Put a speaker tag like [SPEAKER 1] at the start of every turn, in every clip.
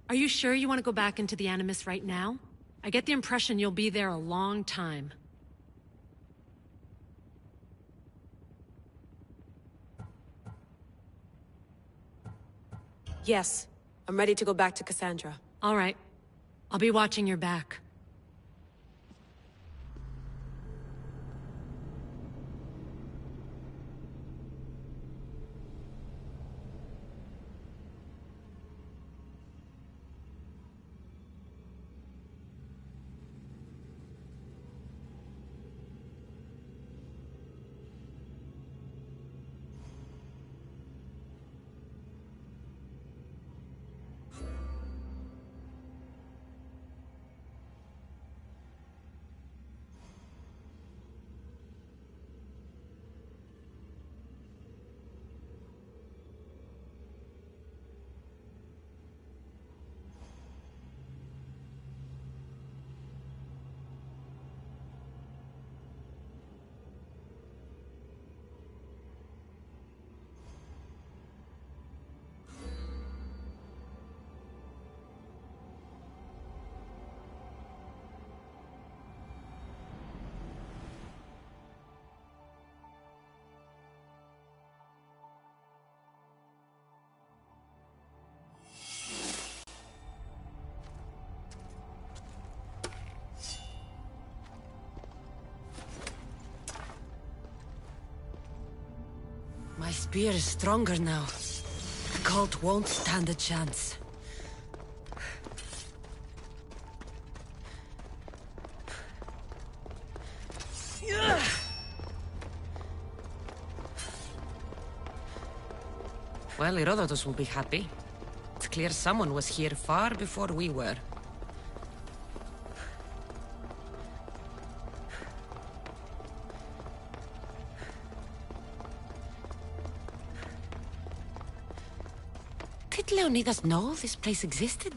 [SPEAKER 1] Are you sure you want to go back into the Animus right now? I get the impression you'll be there a long time.
[SPEAKER 2] Yes. I'm ready to go back to Cassandra.
[SPEAKER 1] All right. I'll be watching your back.
[SPEAKER 3] My spear is stronger now. The cult won't stand a chance. Well, Herodotus will be happy. It's clear someone was here far before we were. Did Leonidas know this place existed?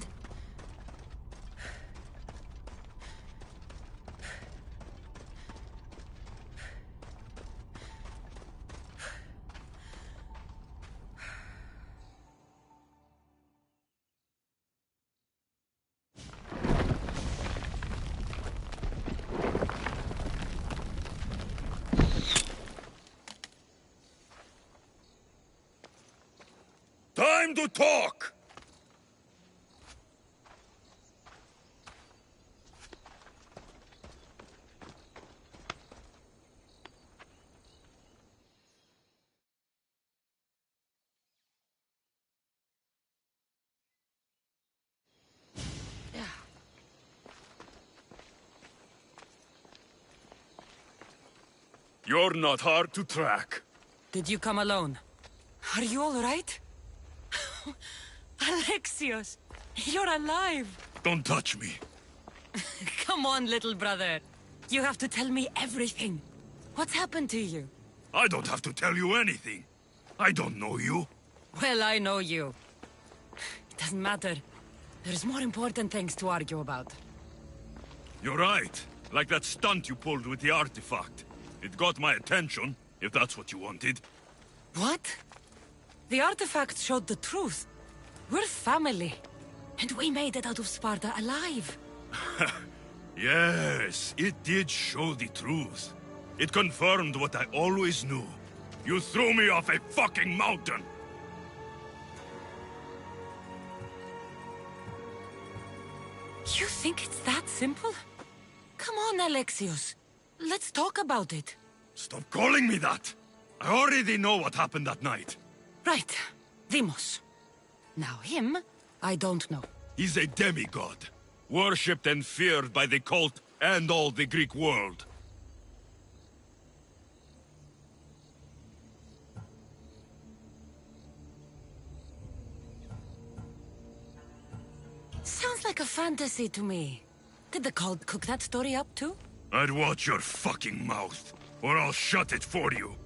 [SPEAKER 4] Time to talk! You're not hard to track.
[SPEAKER 3] Did you come alone? Are you all right? Alexios, you're alive!
[SPEAKER 4] Don't touch me.
[SPEAKER 3] Come on, little brother. You have to tell me everything. What's happened to you?
[SPEAKER 4] I don't have to tell you anything. I don't know you.
[SPEAKER 3] Well, I know you. It doesn't matter. There's more important things to argue about.
[SPEAKER 4] You're right. Like that stunt you pulled with the artifact. It got my attention, if that's what you wanted.
[SPEAKER 3] What? The artifact showed the truth. We're family. And we made it out of Sparta alive.
[SPEAKER 4] Yes, it did show the truth. It confirmed what I always knew. You threw me off a fucking mountain!
[SPEAKER 3] You think it's that simple? Come on, Alexios. Let's talk about it.
[SPEAKER 4] Stop calling me that! I already know what happened that night.
[SPEAKER 3] Right. Deimos. Now him, I don't know.
[SPEAKER 4] He's a demigod. Worshipped and feared by the cult and all the Greek world.
[SPEAKER 3] Sounds like a fantasy to me. Did the cult cook that story up too?
[SPEAKER 4] I'd watch your fucking mouth, or I'll shut it for you.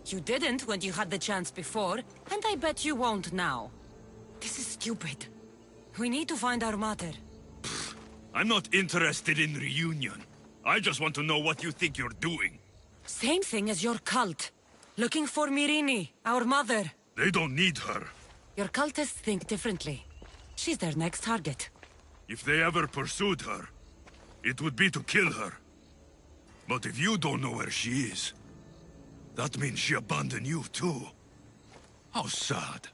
[SPEAKER 3] You didn't when you had the chance before, and I bet you won't now. This is stupid. We need to find our mater.
[SPEAKER 4] I'm not interested in reunion. I just want to know what you think you're doing.
[SPEAKER 3] Same thing as your cult. Looking for Myrrine, our mother.
[SPEAKER 4] They don't need her.
[SPEAKER 3] Your cultists think differently. She's their next target.
[SPEAKER 4] If they ever pursued her, it would be to kill her. But if you don't know where she is, that means she abandoned you too. How sad.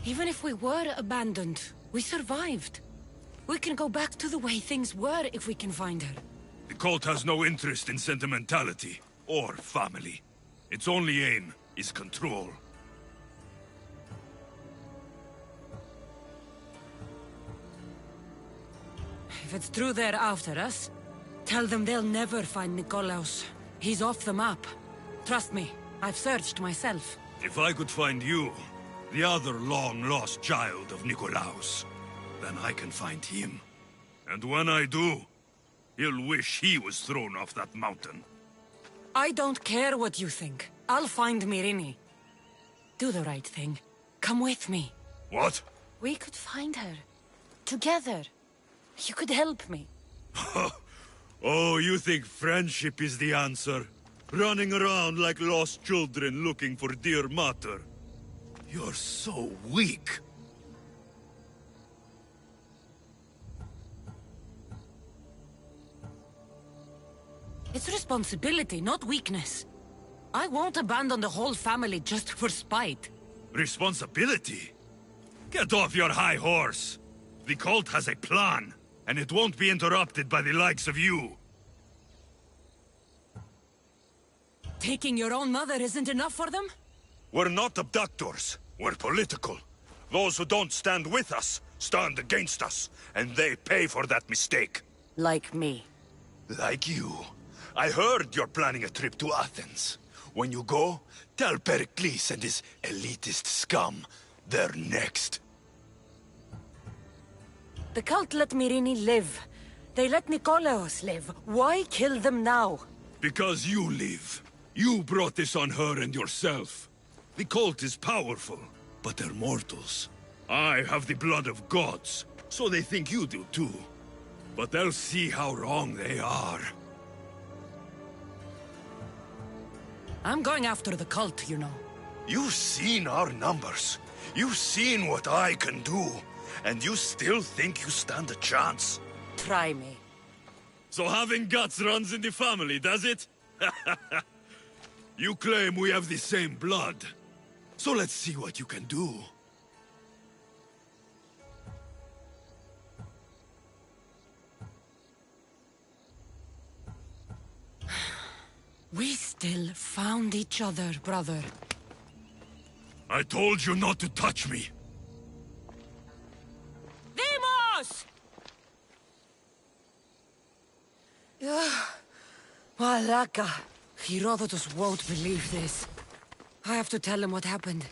[SPEAKER 3] Even if we were abandoned, we survived. We can go back to the way things were if we can find her.
[SPEAKER 4] The cult has no interest in sentimentality or family. Its only aim is control.
[SPEAKER 3] If it's true they're after us, tell them they'll never find Nikolaos. He's off the map. Trust me, I've searched myself.
[SPEAKER 4] If I could find you, the other long-lost child of Nikolaos, then I can find him. And when I do, he'll wish he was thrown off that mountain.
[SPEAKER 3] I don't care what you think. I'll find Myrini. Do the right thing. Come with me.
[SPEAKER 4] What?
[SPEAKER 3] We could find her. Together. You could help me.
[SPEAKER 4] Oh, you think friendship is the answer? Running around like lost children looking for dear mater. You're so weak.
[SPEAKER 3] It's responsibility, not weakness. I won't abandon the whole family just for spite.
[SPEAKER 4] Responsibility? Get off your high horse. The cult has a plan, and it won't be interrupted by the likes of you.
[SPEAKER 3] Taking your own mother isn't enough for them?
[SPEAKER 4] We're not abductors. We're political. Those who don't stand with us, stand against us, and they pay for that mistake.
[SPEAKER 3] Like me.
[SPEAKER 4] Like you. I heard you're planning a trip to Athens. When you go, tell Pericles and his elitist scum they're next.
[SPEAKER 3] The cult let Myrini live. They let Nikolaos live. Why kill them now?
[SPEAKER 4] Because you live. You brought this on her and yourself. The cult is powerful, but they're mortals. I have the blood of gods, so they think you do too. But they'll see how wrong they are.
[SPEAKER 3] I'm going after the cult, you know.
[SPEAKER 4] You've seen our numbers. You've seen what I can do. And you still think you stand a chance?
[SPEAKER 3] Try me.
[SPEAKER 4] So having guts runs in the family, does it? You claim we have the same blood. So let's see what you can do.
[SPEAKER 3] We still found each other, brother.
[SPEAKER 4] I told you not to touch me.
[SPEAKER 3] Demos! Malaka. Herodotus won't believe this. I have to tell him what happened.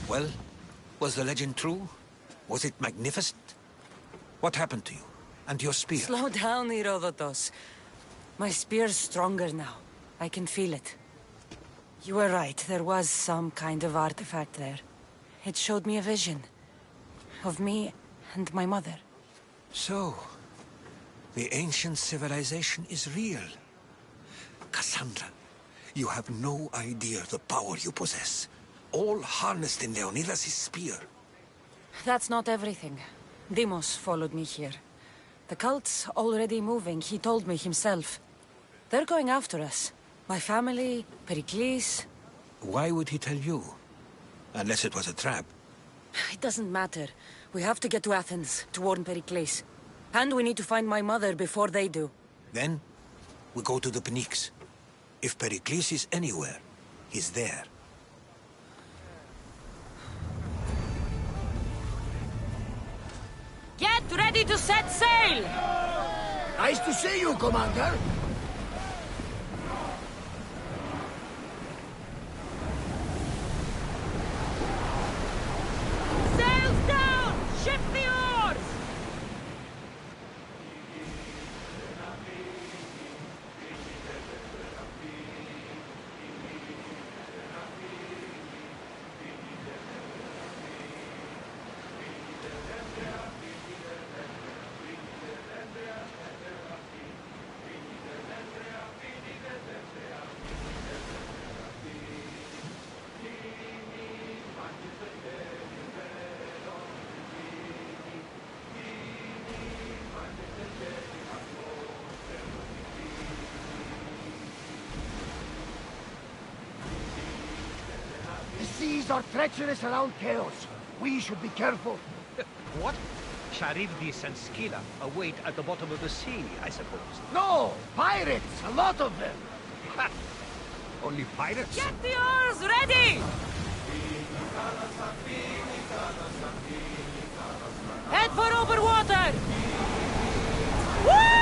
[SPEAKER 5] Well, was the legend true? Was it magnificent? What happened to you? And your spear?
[SPEAKER 3] Slow down, Herodotus. My spear's stronger now. I can feel it. You were right, there was some kind of artifact there. It showed me a vision. Of me and my mother.
[SPEAKER 5] So, the ancient civilization is real. Cassandra, you have no idea the power you possess. All harnessed in Leonidas' spear.
[SPEAKER 3] That's not everything. Demos followed me here. The cult's already moving, he told me himself. They're going after us. My family, Pericles.
[SPEAKER 5] Why would he tell you? Unless it was a trap.
[SPEAKER 3] It doesn't matter. We have to get to Athens, to warn Pericles. And we need to find my mother before they do.
[SPEAKER 5] Then, we go to the Pnyx. If Pericles is anywhere, he's there.
[SPEAKER 3] Get ready to set sail!
[SPEAKER 6] Nice to see you, Commander.
[SPEAKER 3] Sails down! Shift the oars!
[SPEAKER 6] The seas are treacherous around Chaos. We should be careful.
[SPEAKER 7] What? Charybdis and Scylla await at the bottom of the sea, I suppose.
[SPEAKER 6] No! Pirates! A lot of them!
[SPEAKER 7] Ha! Only pirates?
[SPEAKER 3] Get the oars ready! Head for open water! Woo!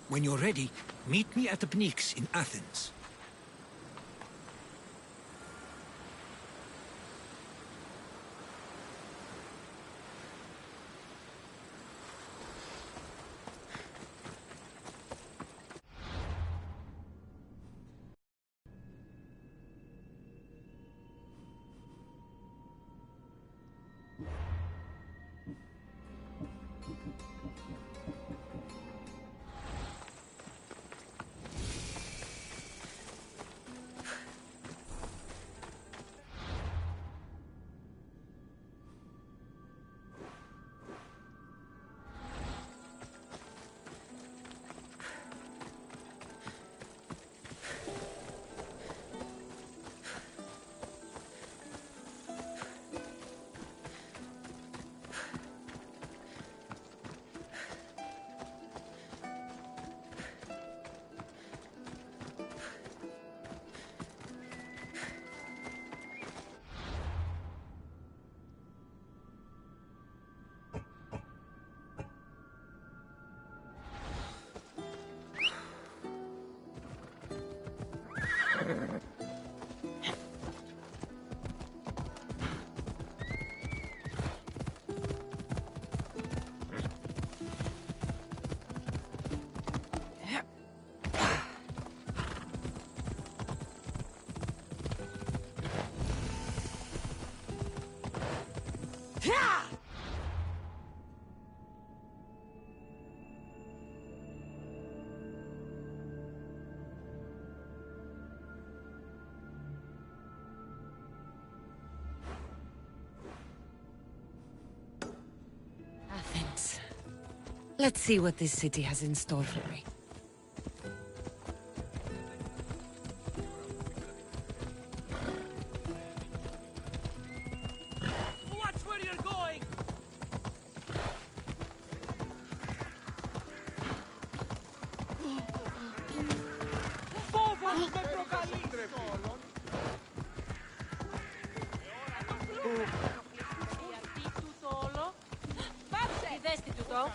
[SPEAKER 5] When you're ready, meet me at the Pnyx in Athens.
[SPEAKER 3] Athens. Let's see what this city has in store for me.
[SPEAKER 7] Watch where you're going! Φόβος με προκαλεί!
[SPEAKER 2] Δέστη του το.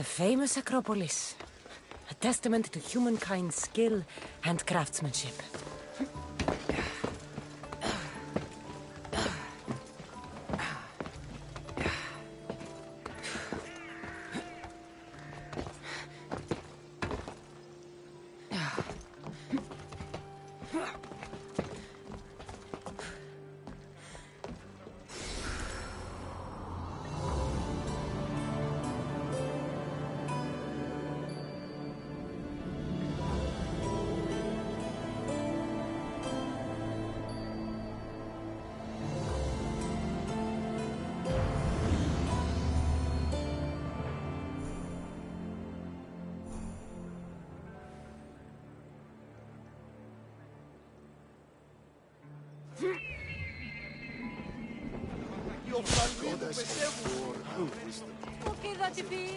[SPEAKER 3] The famous Acropolis. A testament to humankind's skill and craftsmanship.
[SPEAKER 2] Okay, that's be.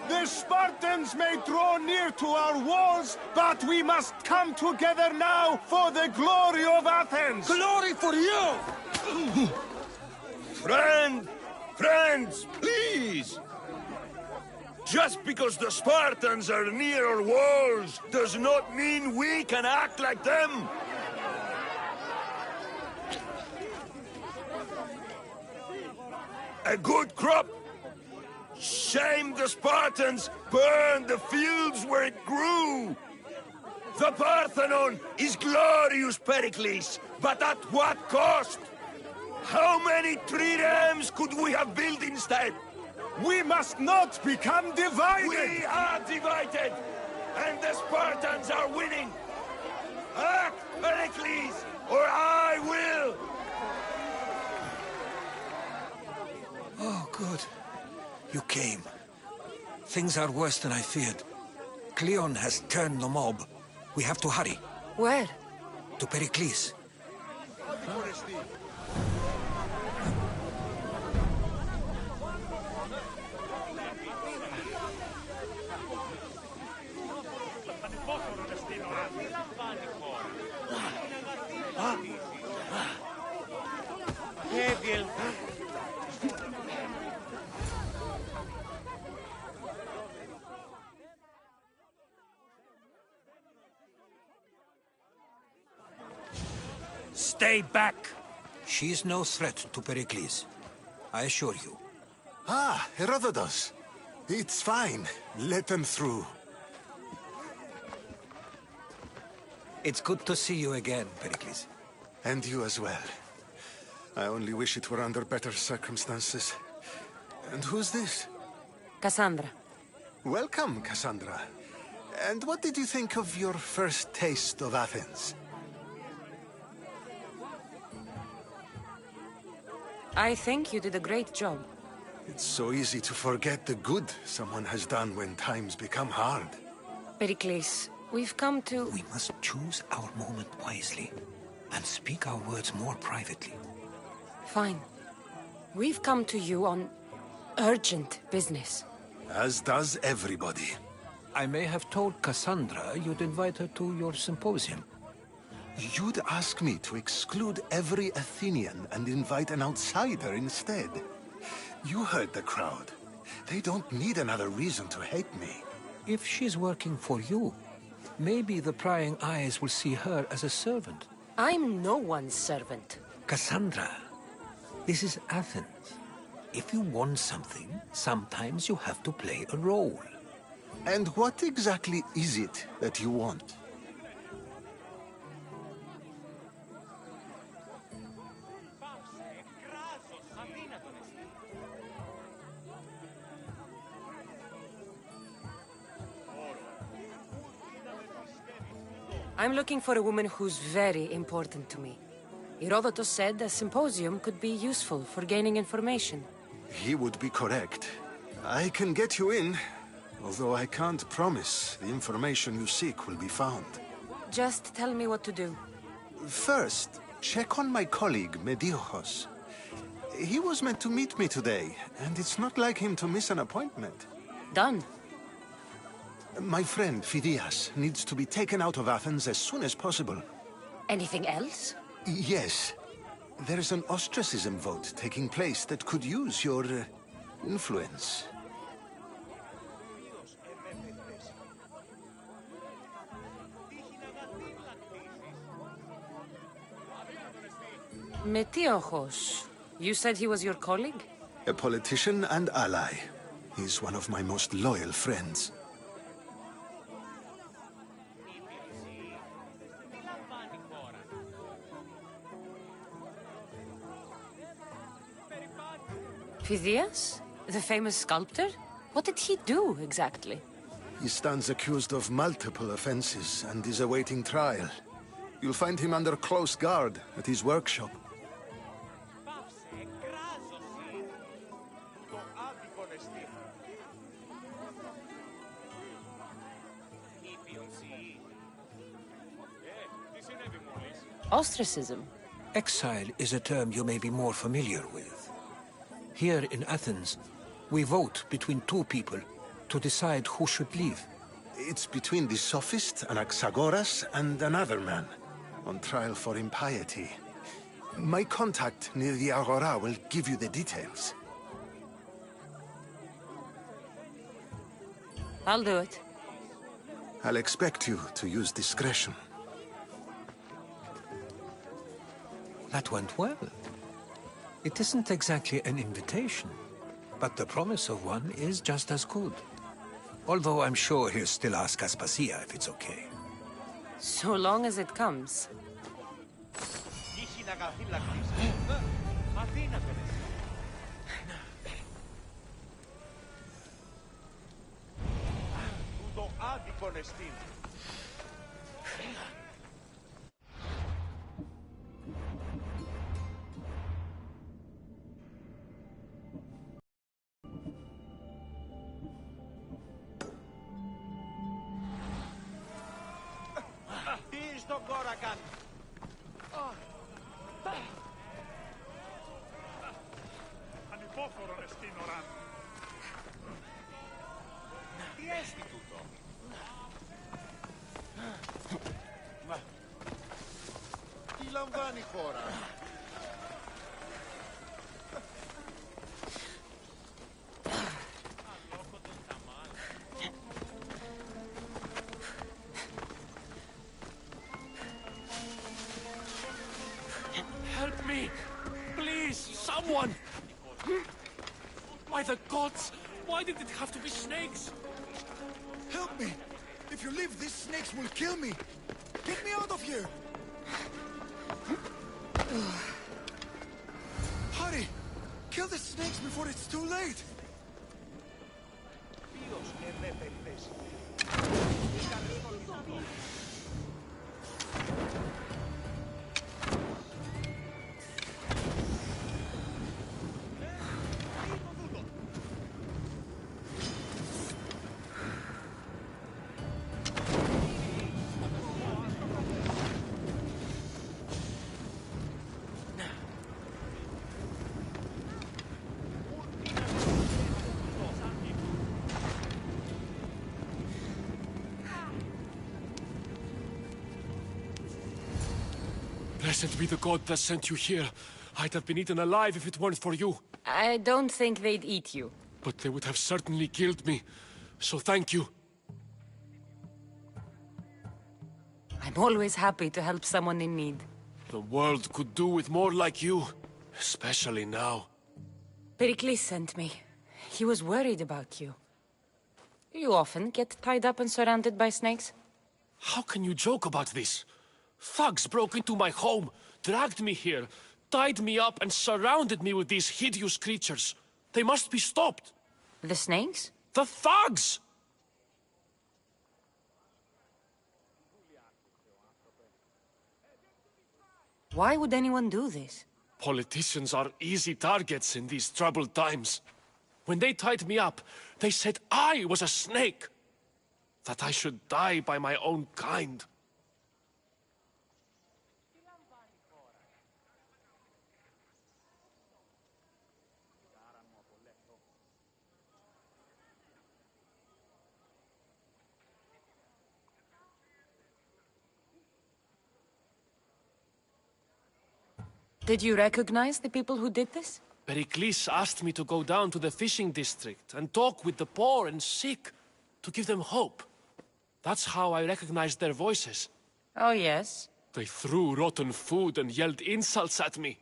[SPEAKER 6] The Spartans may draw near to our walls, but we must come together now for the glory of Athens!
[SPEAKER 5] Glory for you!
[SPEAKER 4] Friends, please! Just because the Spartans are near our walls does not mean we can act like them! A good crop? Shame the Spartans burned the fields where it grew! The Parthenon is glorious, Pericles, but at what cost? How many triremes could we have built instead?
[SPEAKER 6] We must not become divided!
[SPEAKER 4] We are divided, and the Spartans are winning! Act, Pericles, or I will!
[SPEAKER 5] Oh, good. You came. Things are worse than I feared. Cleon has turned the mob. We have to hurry.
[SPEAKER 3] Where?
[SPEAKER 5] To Pericles.
[SPEAKER 4] Stay back!
[SPEAKER 5] She is no threat to Pericles. I assure you.
[SPEAKER 6] Ah, Herodotus. It's fine. Let them through.
[SPEAKER 5] It's good to see you again, Pericles.
[SPEAKER 6] And you as well. I only wish it were under better circumstances. And who's this?
[SPEAKER 3] Cassandra.
[SPEAKER 6] Welcome, Cassandra. And what did you think of your first taste of Athens?
[SPEAKER 3] I think you did a great job.
[SPEAKER 6] It's so easy to forget the good someone has done when times become hard.
[SPEAKER 3] Pericles, we've come to...
[SPEAKER 5] We must choose our moment wisely, and speak our words more privately.
[SPEAKER 3] Fine. We've come to you on urgent business.
[SPEAKER 5] As does everybody. I may have told Cassandra you'd invite her to your symposium. You'd ask me to exclude every Athenian and invite an outsider instead. You heard the crowd. They don't need another reason to hate me. If she's working for you, maybe the prying eyes will see her as a servant.
[SPEAKER 3] I'm no one's servant.
[SPEAKER 5] Cassandra, this is Athens. If you want something, sometimes you have to play a role. And what exactly is it that you want?
[SPEAKER 3] I'm looking for a woman who's very important to me. Herodotus said a symposium could be useful for gaining information.
[SPEAKER 5] He would be correct. I can get you in, although I can't promise the information you seek will be found.
[SPEAKER 3] Just tell me what to do.
[SPEAKER 5] First, check on my colleague, Mediochos. He was meant to meet me today, and it's not like him to miss an appointment.
[SPEAKER 3] Done.
[SPEAKER 5] My friend, Phidias, needs to be taken out of Athens as soon as possible.
[SPEAKER 3] Anything else?
[SPEAKER 5] Yes. There's an ostracism vote taking place that could use your influence.
[SPEAKER 3] Metiochos. You said he was your colleague?
[SPEAKER 5] A politician and ally. He's one of my most loyal friends.
[SPEAKER 3] Phidias? The famous sculptor? What did he do, exactly?
[SPEAKER 5] He stands accused of multiple offenses and is awaiting trial. You'll find him under close guard at his workshop.
[SPEAKER 3] Ostracism?
[SPEAKER 5] Exile is a term you may be more familiar with. Here in Athens, we vote between two people to decide who should leave. It's between the sophist Anaxagoras and another man, on trial for impiety. My contact near the Agora will give you the details.
[SPEAKER 3] I'll do it.
[SPEAKER 5] I'll expect you to use discretion. That went well. It isn't exactly an invitation, but the promise of one is just as good. Although I'm sure he'll still ask Aspasia if it's okay.
[SPEAKER 3] So long as it comes.
[SPEAKER 6] Help me! Please, someone! By the gods! Why did it have to be snakes?
[SPEAKER 8] Help me! If you leave, these snakes will kill me! Get me out of here! Hurry! Kill the snakes before it's too late!
[SPEAKER 9] Blessed be the god that sent you here. I'd have been eaten alive if it weren't for you.
[SPEAKER 3] I don't think they'd eat you.
[SPEAKER 9] But they would have certainly killed me. So thank you.
[SPEAKER 3] I'm always happy to help someone in need.
[SPEAKER 9] The world could do with more like you. Especially now.
[SPEAKER 3] Pericles sent me. He was worried about you. You often get tied up and surrounded by snakes?
[SPEAKER 9] How can you joke about this? Thugs broke into my home, dragged me here, tied me up and surrounded me with these hideous creatures. They must be stopped.
[SPEAKER 3] The snakes?
[SPEAKER 9] The thugs!
[SPEAKER 3] Why would anyone do this?
[SPEAKER 9] Politicians are easy targets in these troubled times. When they tied me up, they said I was a snake. That I should die by my own kind.
[SPEAKER 3] Did you recognize the people who did this?
[SPEAKER 9] Pericles asked me to go down to the fishing district and talk with the poor and sick, to give them hope. That's how I recognized their voices.
[SPEAKER 3] Oh, yes?
[SPEAKER 9] They threw rotten food and yelled insults at me.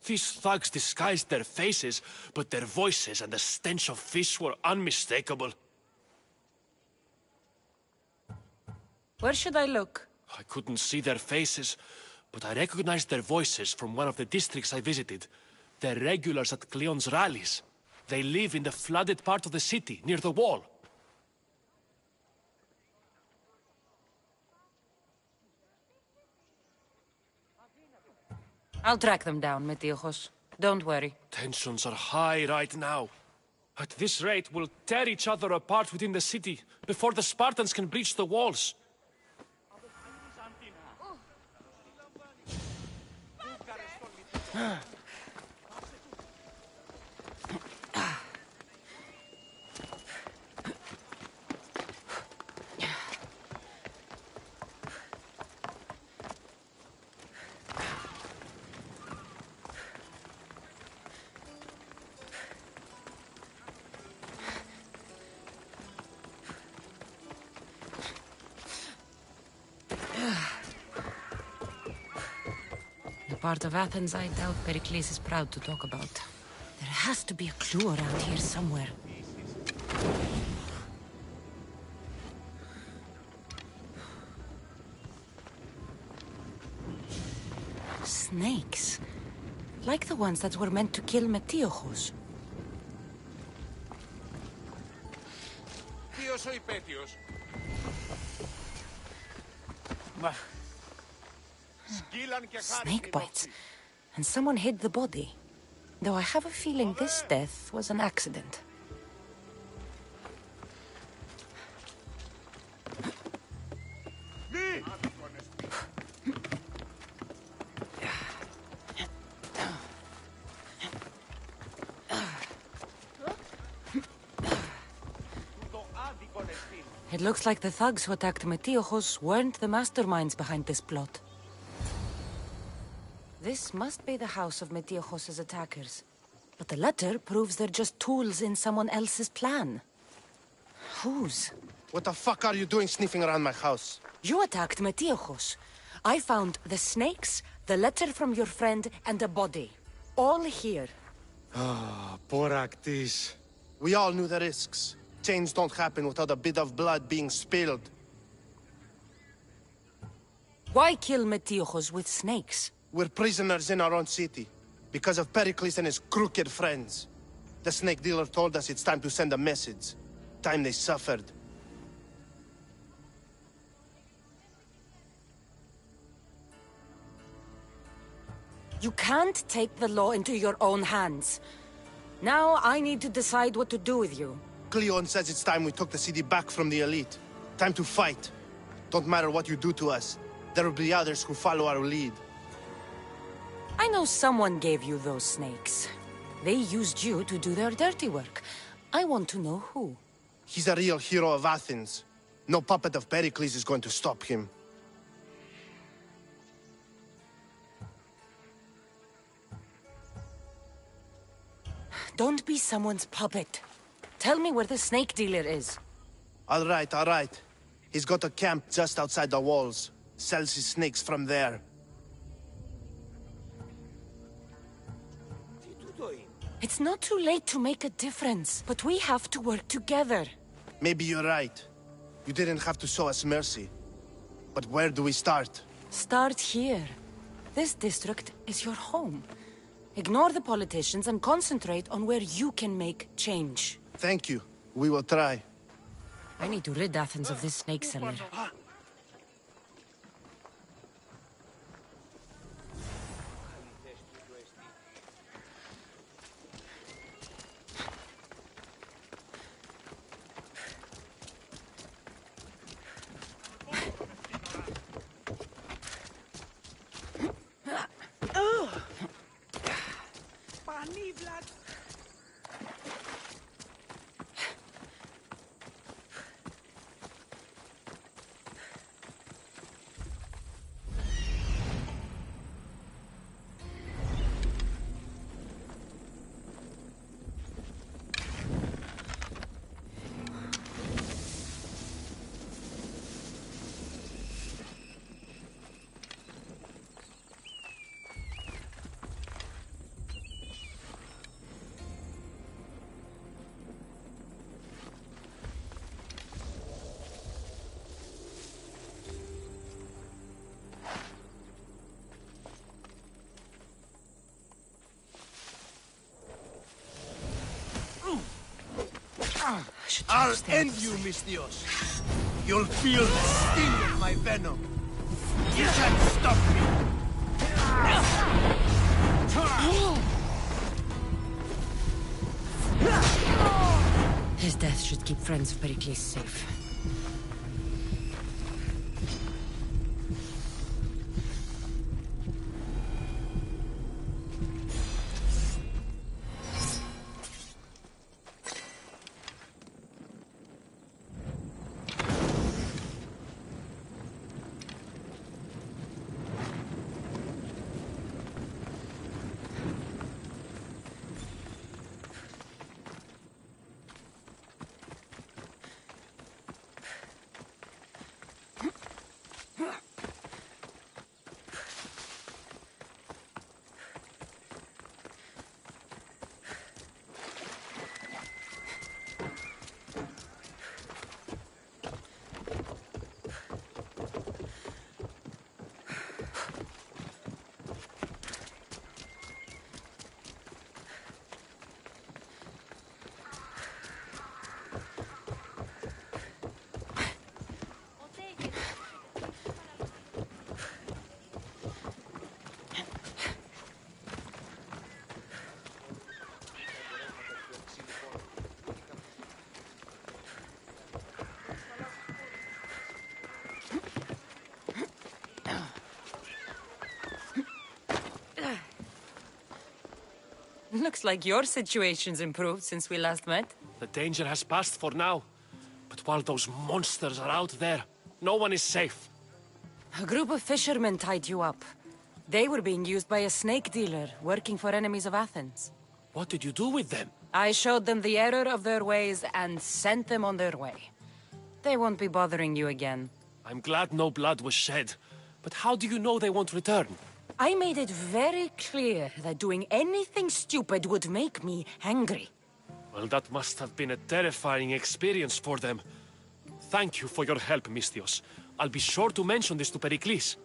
[SPEAKER 9] These thugs disguised their faces, but their voices and the stench of fish were unmistakable.
[SPEAKER 3] Where should I look?
[SPEAKER 9] I couldn't see their faces, but I recognized their voices from one of the districts I visited. They're regulars at Cleon's rallies. They live in the flooded part of the city, near the wall.
[SPEAKER 3] I'll track them down, Metiochos. Don't worry.
[SPEAKER 9] Tensions are high right now. At this rate, we'll tear each other apart within the city, before the Spartans can breach the walls.
[SPEAKER 3] The part of Athens I doubt Pericles is proud to talk about. There has to be a clue around here somewhere. Snakes. Like the ones that were meant to kill Metiochos.
[SPEAKER 5] Ποιος ο υπέτειος?
[SPEAKER 3] Snake bites. And someone hid the body. Though I have a feeling this death was an accident. It looks like the thugs who attacked Metiochos weren't the masterminds behind this plot. This must be the house of Metiochos' attackers. But the letter proves they're just tools in someone else's plan. Whose?
[SPEAKER 10] What the fuck are you doing sniffing around my house?
[SPEAKER 3] You attacked Metiochos. I found the snakes, the letter from your friend, and a body. All here.
[SPEAKER 10] Ah, Poraktis. We all knew the risks. Change don't happen without a bit of blood being spilled.
[SPEAKER 3] Why kill Metiochos with snakes?
[SPEAKER 10] We're prisoners in our own city, because of Pericles and his crooked friends. The snake dealer told us it's time to send a message. Time they suffered.
[SPEAKER 3] You can't take the law into your own hands. Now I need to decide what to do with you.
[SPEAKER 10] Cleon says it's time we took the city back from the elite. Time to fight. Don't matter what you do to us. There will be others who follow our lead.
[SPEAKER 3] I know someone gave you those snakes. They used you to do their dirty work. I want to know who.
[SPEAKER 10] He's a real hero of Athens. No puppet of Pericles is going to stop him.
[SPEAKER 3] Don't be someone's puppet. Tell me where the snake dealer is.
[SPEAKER 10] All right, all right. He's got a camp just outside the walls. Sells his snakes from there.
[SPEAKER 3] It's not too late to make a difference, but we have to work together.
[SPEAKER 10] Maybe you're right. You didn't have to show us mercy. But where do we start?
[SPEAKER 3] Start here. This district is your home. Ignore the politicians and concentrate on where you can make change.
[SPEAKER 10] Thank you. We will try.
[SPEAKER 3] I need to rid Athens of this snake seller.
[SPEAKER 10] I'll end you, Mistios. You'll feel the sting of my venom. You can't stop me.
[SPEAKER 3] His death should keep friends of Pericles safe. Looks like your situation's improved since we last met.
[SPEAKER 9] The danger has passed for now. But while those monsters are out there, no one is safe.
[SPEAKER 3] A group of fishermen tied you up. They were being used by a snake dealer, working for enemies of Athens.
[SPEAKER 9] What did you do with them?
[SPEAKER 3] I showed them the error of their ways and sent them on their way. They won't be bothering you again.
[SPEAKER 9] I'm glad no blood was shed. But how do you know they won't return?
[SPEAKER 3] I made it very clear that doing anything stupid would make me angry.
[SPEAKER 9] Well, that must have been a terrifying experience for them. Thank you for your help, Mistios. I'll be sure to mention this to Pericles.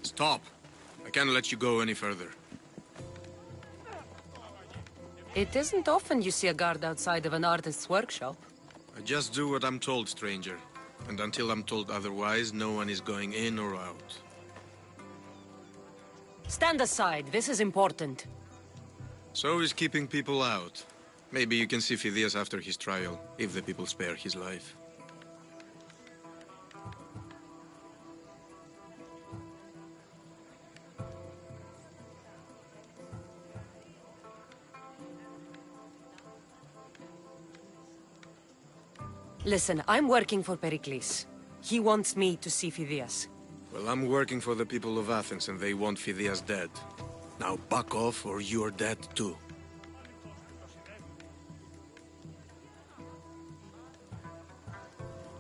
[SPEAKER 11] Stop. I can't let you go any further.
[SPEAKER 3] It isn't often you see a guard outside of an artist's workshop.
[SPEAKER 11] I just do what I'm told, stranger. And until I'm told otherwise, no one is going in or out.
[SPEAKER 3] Stand aside, this is important.
[SPEAKER 11] So is keeping people out. Maybe you can see Phidias after his trial, if the people spare his life.
[SPEAKER 3] Listen, I'm working for Pericles. He wants me to see Phidias.
[SPEAKER 11] Well, I'm working for the people of Athens, and they want Phidias dead. Now back off, or you're dead too.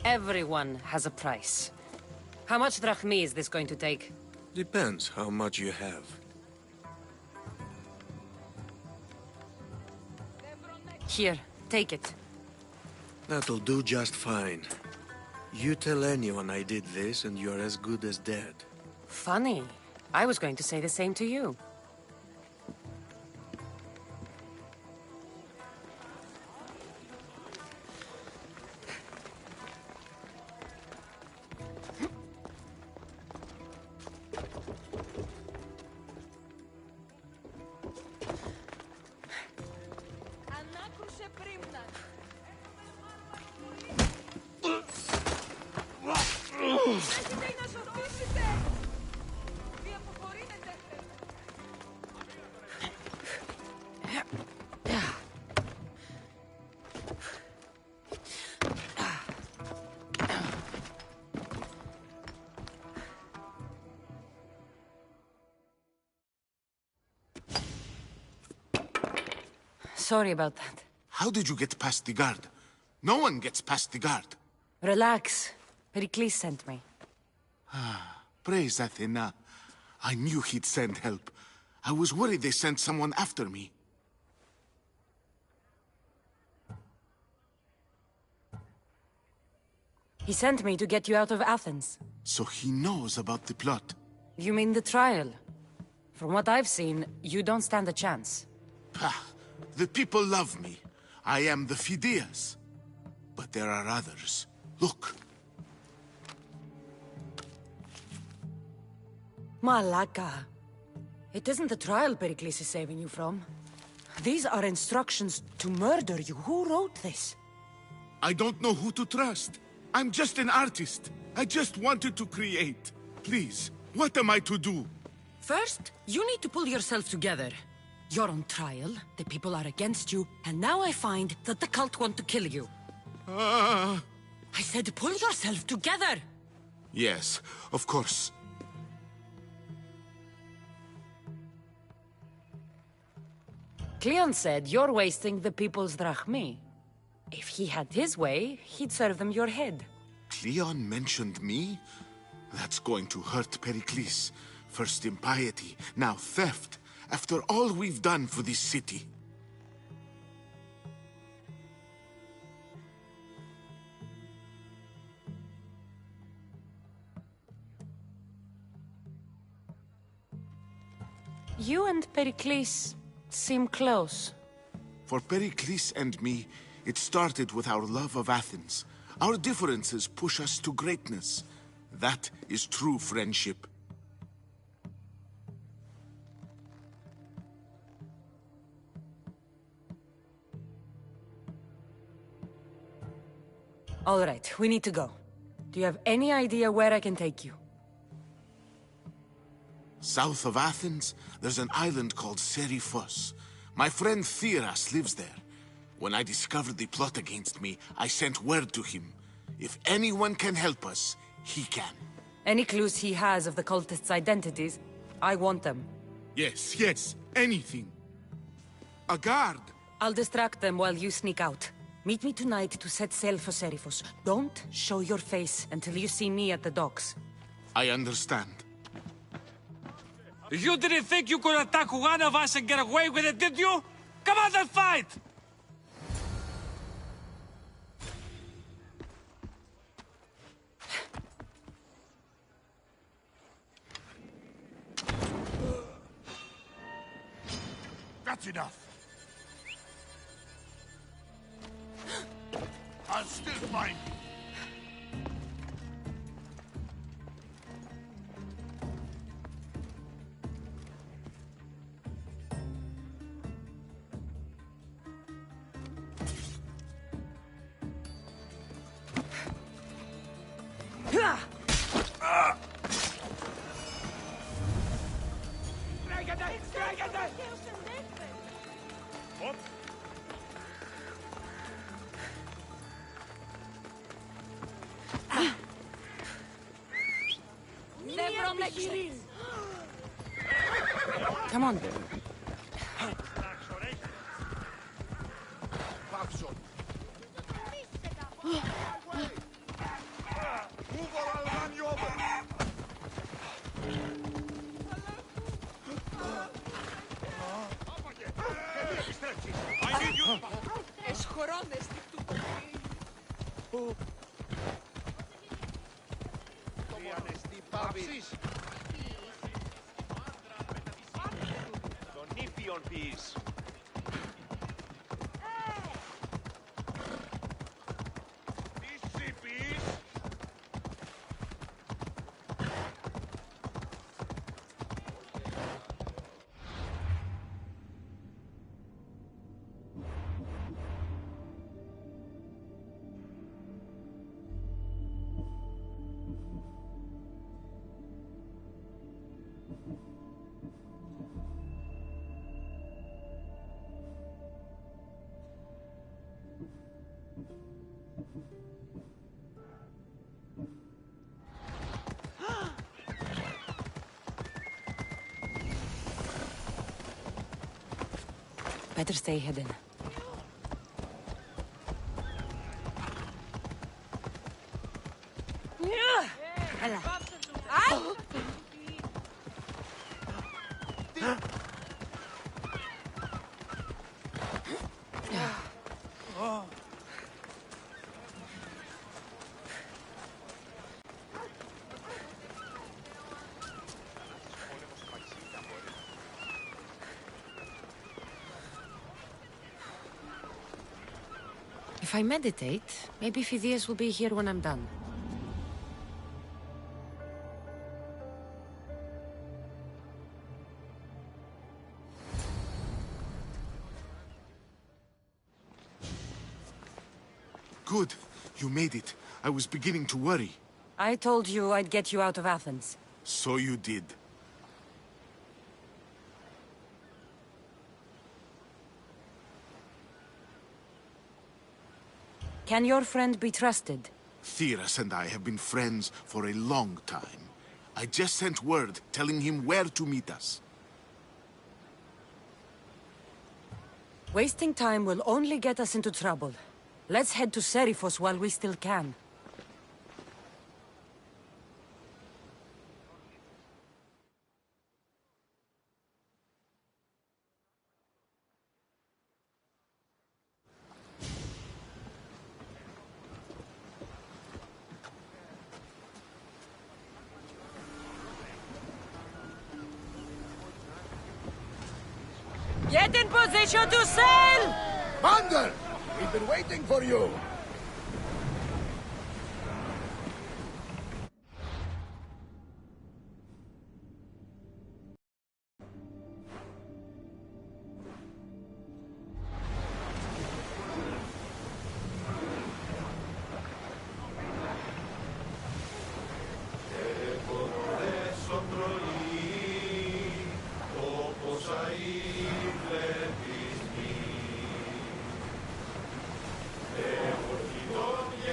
[SPEAKER 3] Everyone has a price. How much drachmi is this going to take?
[SPEAKER 11] Depends how much you have.
[SPEAKER 3] Here, take it.
[SPEAKER 11] That'll do just fine. You tell anyone I did this, and you're as good as dead.
[SPEAKER 3] Funny. I was going to say the same to you. Sorry about that.
[SPEAKER 6] How did you get past the guard? No one gets past the guard.
[SPEAKER 3] Relax. Pericles sent me.
[SPEAKER 6] Praise Athena. I knew he'd send help. I was worried they sent someone after me.
[SPEAKER 3] He sent me to get you out of Athens.
[SPEAKER 6] So he knows about the plot.
[SPEAKER 3] You mean the trial? From what I've seen, you don't stand a chance.
[SPEAKER 6] Pah! The people love me. I am the Phidias. But there are others. Look.
[SPEAKER 3] Malaka. It isn't the trial Pericles is saving you from. These are instructions to murder you. Who wrote this?
[SPEAKER 6] I don't know who to trust. I'm just an artist. I just wanted to create. Please, what am I to do?
[SPEAKER 3] First, you need to pull yourself together. You're on trial, the people are against you, and now I find that the cult want to kill you. I said pull yourself together!
[SPEAKER 6] Yes, of course.
[SPEAKER 3] Cleon said you're wasting the people's drachmi. If he had his way, he'd serve them your head.
[SPEAKER 6] Cleon mentioned me? That's going to hurt Pericles. First impiety, now theft. After all we've done for this city.
[SPEAKER 3] You and Pericles seem close.
[SPEAKER 6] For Pericles and me, it started with our love of Athens. Our differences push us to greatness. That is true friendship.
[SPEAKER 3] All right, we need to go. Do you have any idea where I can take you?
[SPEAKER 6] South of Athens, there's an island called Seriphos. My friend Theras lives there. When I discovered the plot against me, I sent word to him. If anyone can help us, he can.
[SPEAKER 3] Any clues he has of the cultists' identities, I want them.
[SPEAKER 6] Yes, anything. A guard!
[SPEAKER 3] I'll distract them while you sneak out. Meet me tonight to set sail for Seriphos. Don't show your face until you see me at the docks.
[SPEAKER 6] I understand.
[SPEAKER 12] You didn't think you could attack one of us and get away with it, did you? Come on and fight!
[SPEAKER 6] That's enough. I'll still find you.
[SPEAKER 3] Come on. Better stay hidden. If I meditate, maybe Phidias will be here when I'm done.
[SPEAKER 6] Good. You made it. I was beginning to worry.
[SPEAKER 3] I told you I'd get you out of Athens.
[SPEAKER 6] So you did.
[SPEAKER 3] Can your friend be trusted?
[SPEAKER 6] Theras and I have been friends for a long time. I just sent word telling him where to meet us.
[SPEAKER 3] Wasting time will only get us into trouble. Let's head to Seriphos while we still can. Get in position to sail!
[SPEAKER 8] Thunder! We've been waiting for you!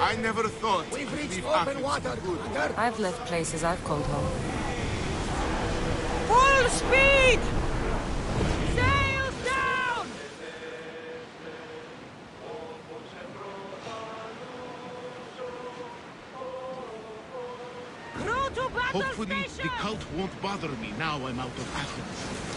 [SPEAKER 6] I never thought
[SPEAKER 8] We've
[SPEAKER 6] to
[SPEAKER 8] reached
[SPEAKER 6] leave
[SPEAKER 8] open
[SPEAKER 6] Athens
[SPEAKER 8] water,
[SPEAKER 6] for good.
[SPEAKER 8] Commander.
[SPEAKER 3] I've left places I've called home. Full speed! Sails down! Crew to battle
[SPEAKER 6] Hopefully,
[SPEAKER 3] station!
[SPEAKER 6] the cult won't bother me now I'm out of Athens.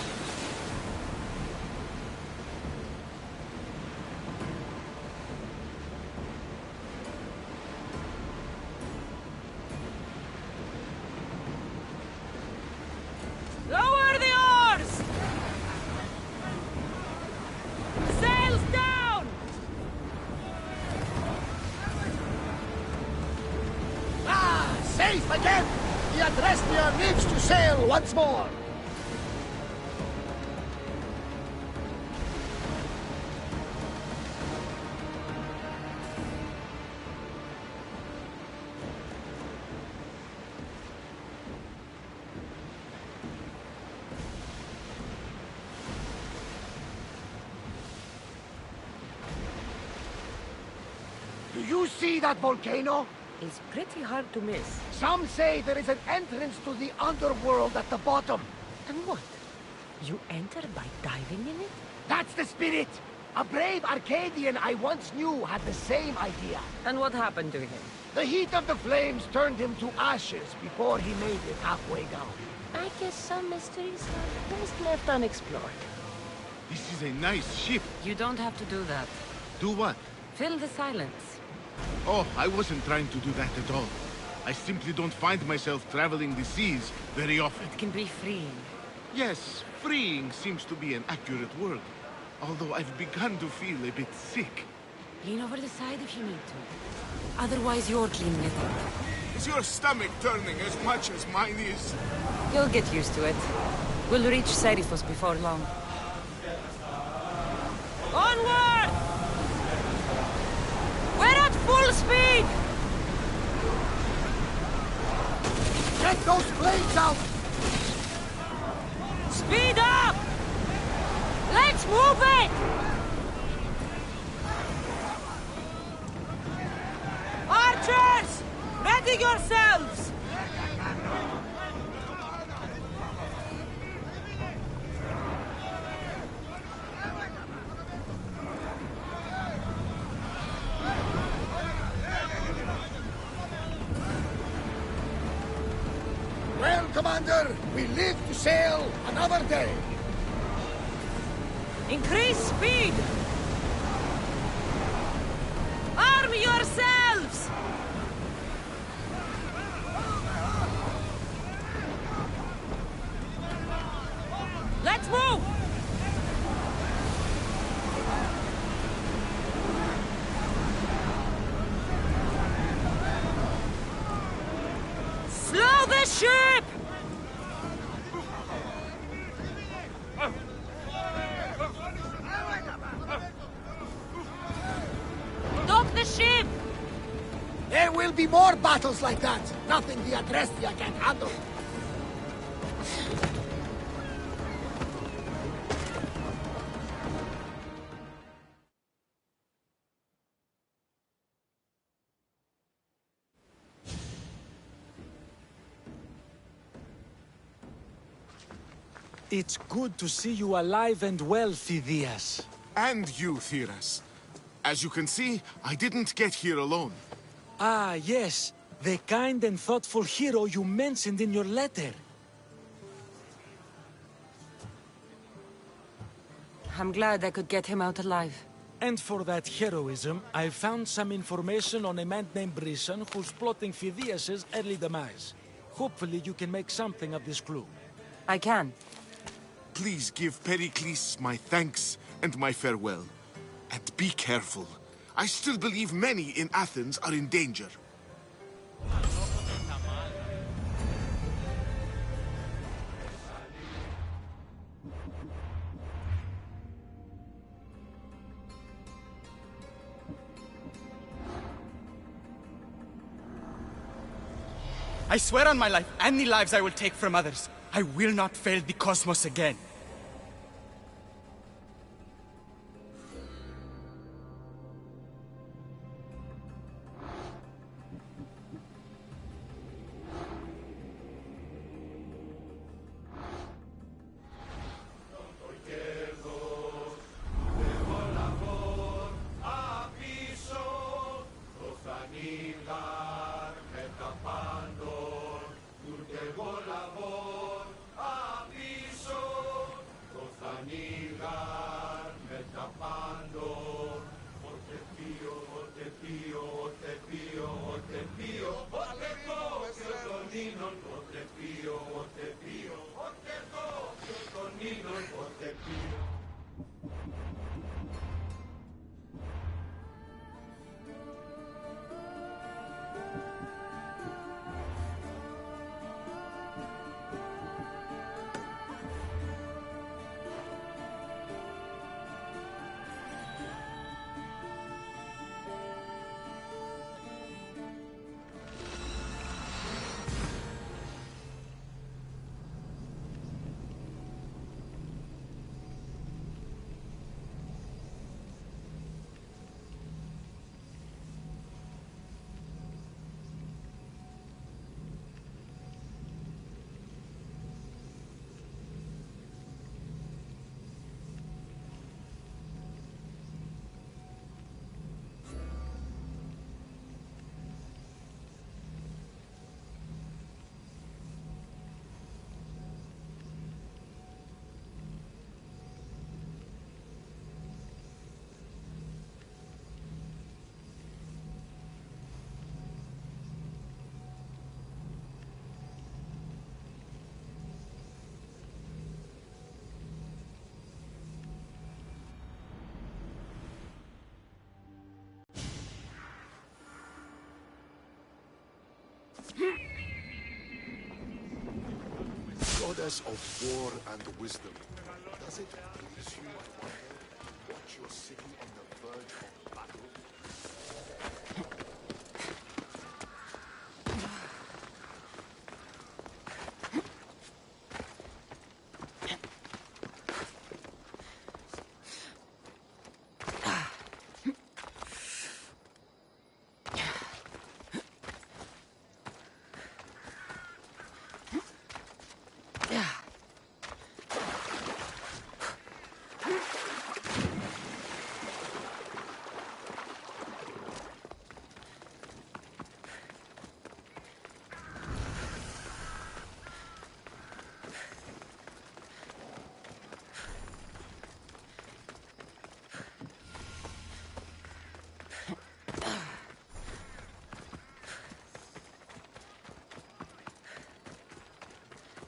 [SPEAKER 3] Lower the oars!
[SPEAKER 13] safe again! The Adrestia lives to sail once more! Do you see that volcano?
[SPEAKER 14] It's pretty hard to miss.
[SPEAKER 13] Some say there is an entrance to the underworld at the bottom.
[SPEAKER 14] And what? You enter by diving in it?
[SPEAKER 13] That's the spirit! A brave Arcadian I once knew had the same idea.
[SPEAKER 14] And what happened to him?
[SPEAKER 13] The heat of the flames turned him to ashes before he made it halfway down.
[SPEAKER 14] I guess some mysteries are best left unexplored.
[SPEAKER 6] This is a nice ship.
[SPEAKER 14] You don't have to do that.
[SPEAKER 6] Do what?
[SPEAKER 14] Fill the silence.
[SPEAKER 6] Oh, I wasn't trying to do that at all. I simply don't find myself traveling the seas very often.
[SPEAKER 14] It can be freeing.
[SPEAKER 6] Yes, freeing seems to be an accurate word. Although I've begun to feel a bit sick.
[SPEAKER 14] Lean over the side if you need to. Otherwise, you're cleaning it up.
[SPEAKER 6] Is your stomach turning as much as mine is?
[SPEAKER 14] You'll get used to it. We'll reach Serifos before long. Onward! We're at full speed!
[SPEAKER 13] Get those blades out!
[SPEAKER 14] Speed up! Let's move it! Archers! Ready yourselves!
[SPEAKER 13] Well, Commander, we live to sail another day.
[SPEAKER 14] Increase speed! Arm yourselves! Let's move! Slow the ship! Dock the ship!
[SPEAKER 13] There will be more battles like that. Nothing the Adrestia can handle.
[SPEAKER 12] It's good to see you alive and well, Phidias.
[SPEAKER 6] And you, Theras. As you can see, I didn't get here alone.
[SPEAKER 12] Ah, yes. The kind and thoughtful hero you mentioned in your letter.
[SPEAKER 14] I'm glad I could get him out alive.
[SPEAKER 12] And for that heroism, I found some information on a man named Brisson who's plotting Phidias' early demise. Hopefully you can make something of this clue.
[SPEAKER 14] I can.
[SPEAKER 6] Please give Pericles my thanks and my farewell. And be careful. I still believe many in Athens are in danger.
[SPEAKER 15] I swear on my life and the lives I will take from others, I will not fail the cosmos again.
[SPEAKER 16] Goddess of war and wisdom, does it please you to watch your city on the verge of battle?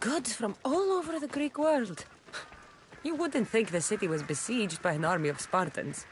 [SPEAKER 3] Goods from all over the Greek world. You wouldn't think the city was besieged by an army of Spartans.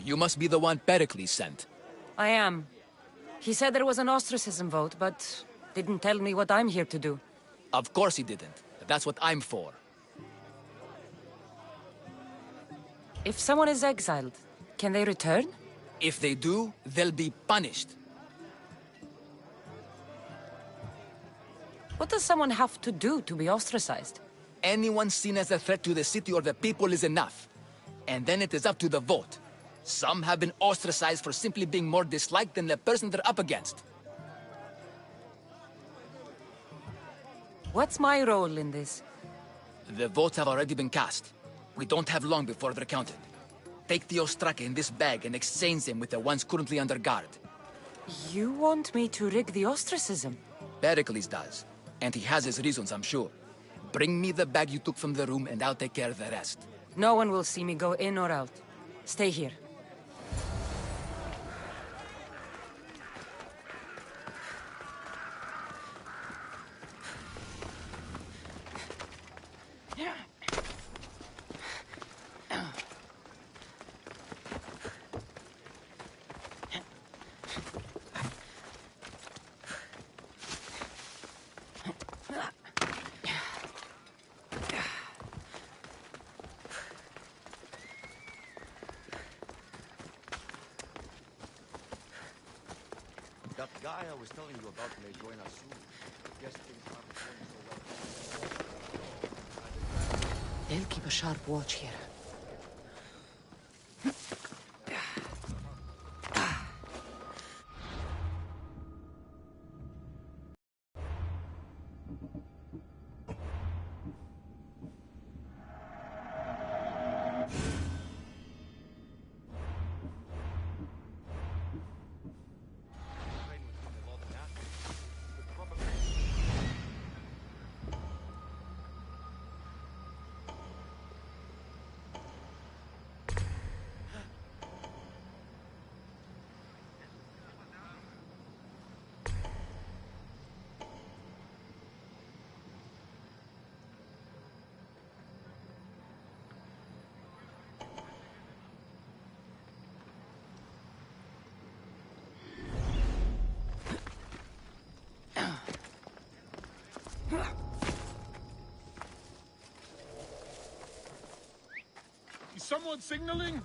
[SPEAKER 17] You must be the one Pericles sent.
[SPEAKER 3] I am. He said there was an ostracism vote, but didn't tell me what I'm here to do.
[SPEAKER 17] Of course he didn't. That's what I'm for.
[SPEAKER 3] If someone is exiled, can they return?
[SPEAKER 17] If they do, they'll be punished.
[SPEAKER 3] What does someone have to do to be ostracized?
[SPEAKER 17] Anyone seen as a threat to the city or the people is enough. And then it is up to the vote. Some have been ostracized for simply being more disliked than the person they're up against.
[SPEAKER 3] What's my role in this?
[SPEAKER 17] The votes have already been cast. We don't have long before they're counted. Take the ostraka in this bag and exchange them with the ones currently under guard.
[SPEAKER 3] You want me to rig the ostracism?
[SPEAKER 17] Pericles does. And he has his reasons, I'm sure. Bring me the bag you took from the room and I'll take care of the rest.
[SPEAKER 3] No one will see me go in or out. Stay here.
[SPEAKER 18] That guy I was telling you about may join us soon. Guess things aren't going so well.
[SPEAKER 3] They'll keep a sharp watch here.
[SPEAKER 4] Is someone signaling?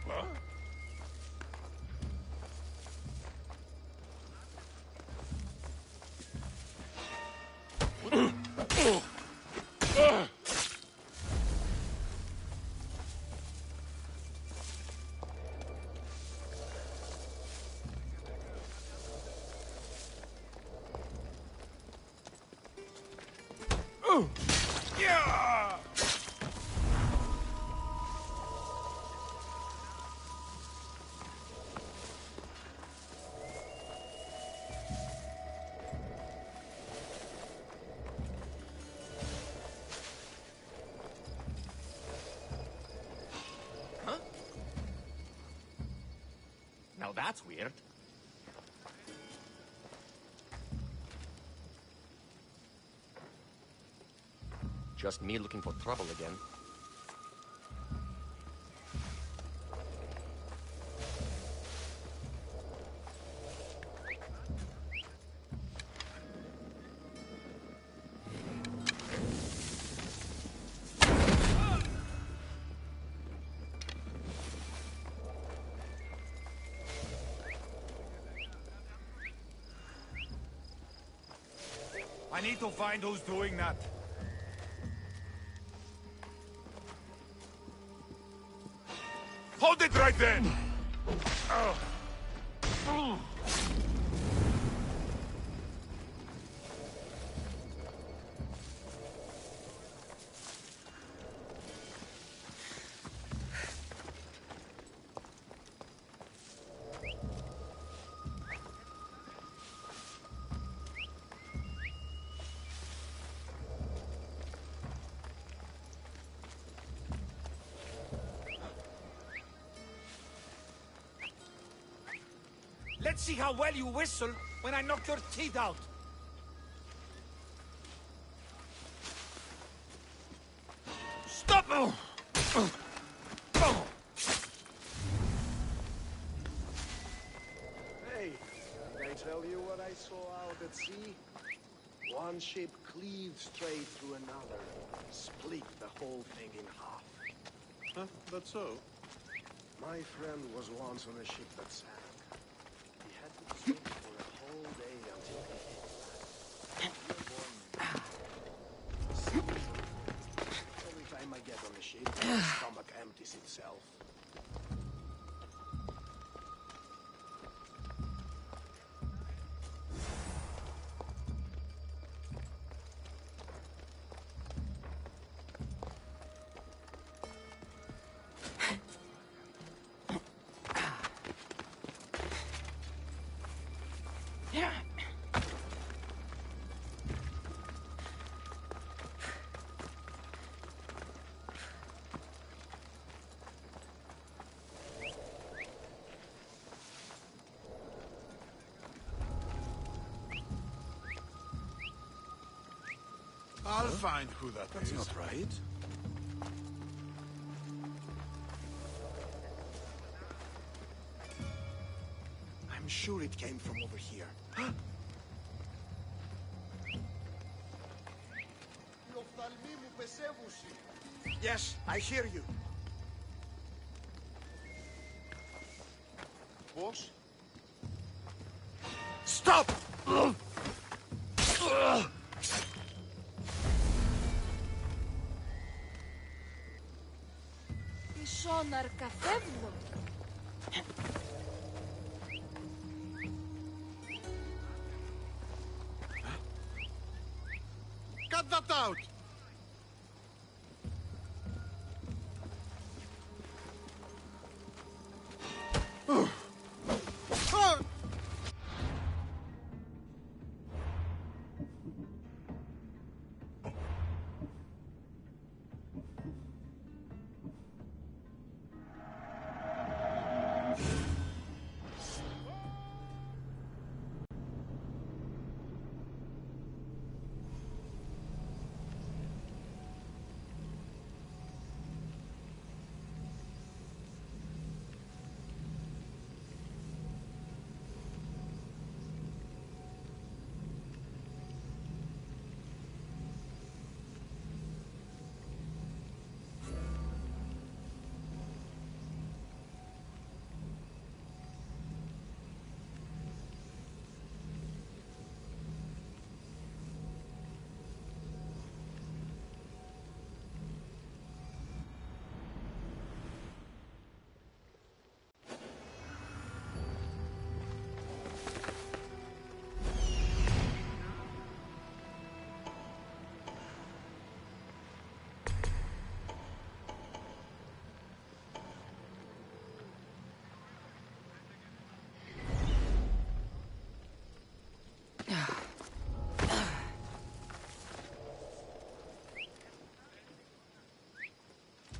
[SPEAKER 4] Huh?
[SPEAKER 13] Now that's weird. Just me looking for trouble again.
[SPEAKER 8] I need to find who's doing that. Hold it right there! Let's see how well you whistle when I knock your teeth out. Stop!
[SPEAKER 16] Hey, did I tell you what I saw out at sea? One ship cleaved straight through another, split the whole thing in half.
[SPEAKER 11] Huh? That's so?
[SPEAKER 16] My friend was once on a ship that sank. He had to swim for a whole day until he hit land. Every time I get on a ship, my stomach empties itself.
[SPEAKER 8] I'll find who That's not right.
[SPEAKER 16] I'm sure it came from over here.
[SPEAKER 8] Yes, I hear you.
[SPEAKER 16] Boss?
[SPEAKER 8] Stop!
[SPEAKER 2] Σόναρκα φεύγω.
[SPEAKER 8] Cut that out!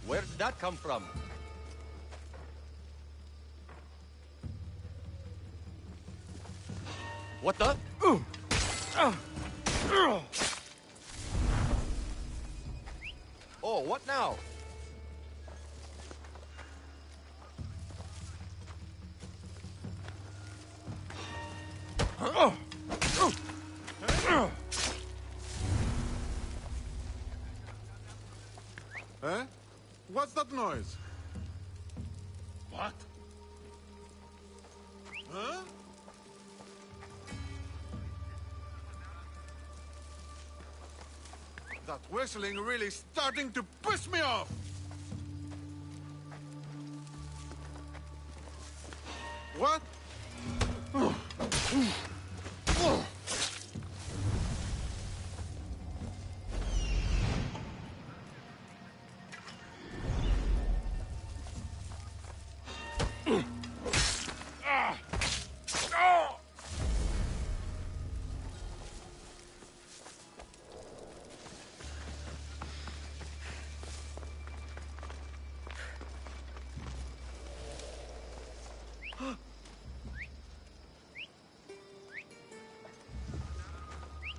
[SPEAKER 18] Where did that come from? What the? Oh, what now?
[SPEAKER 19] Eh? What's that noise?
[SPEAKER 4] What?
[SPEAKER 19] Huh? That whistling really starting to piss me off! What?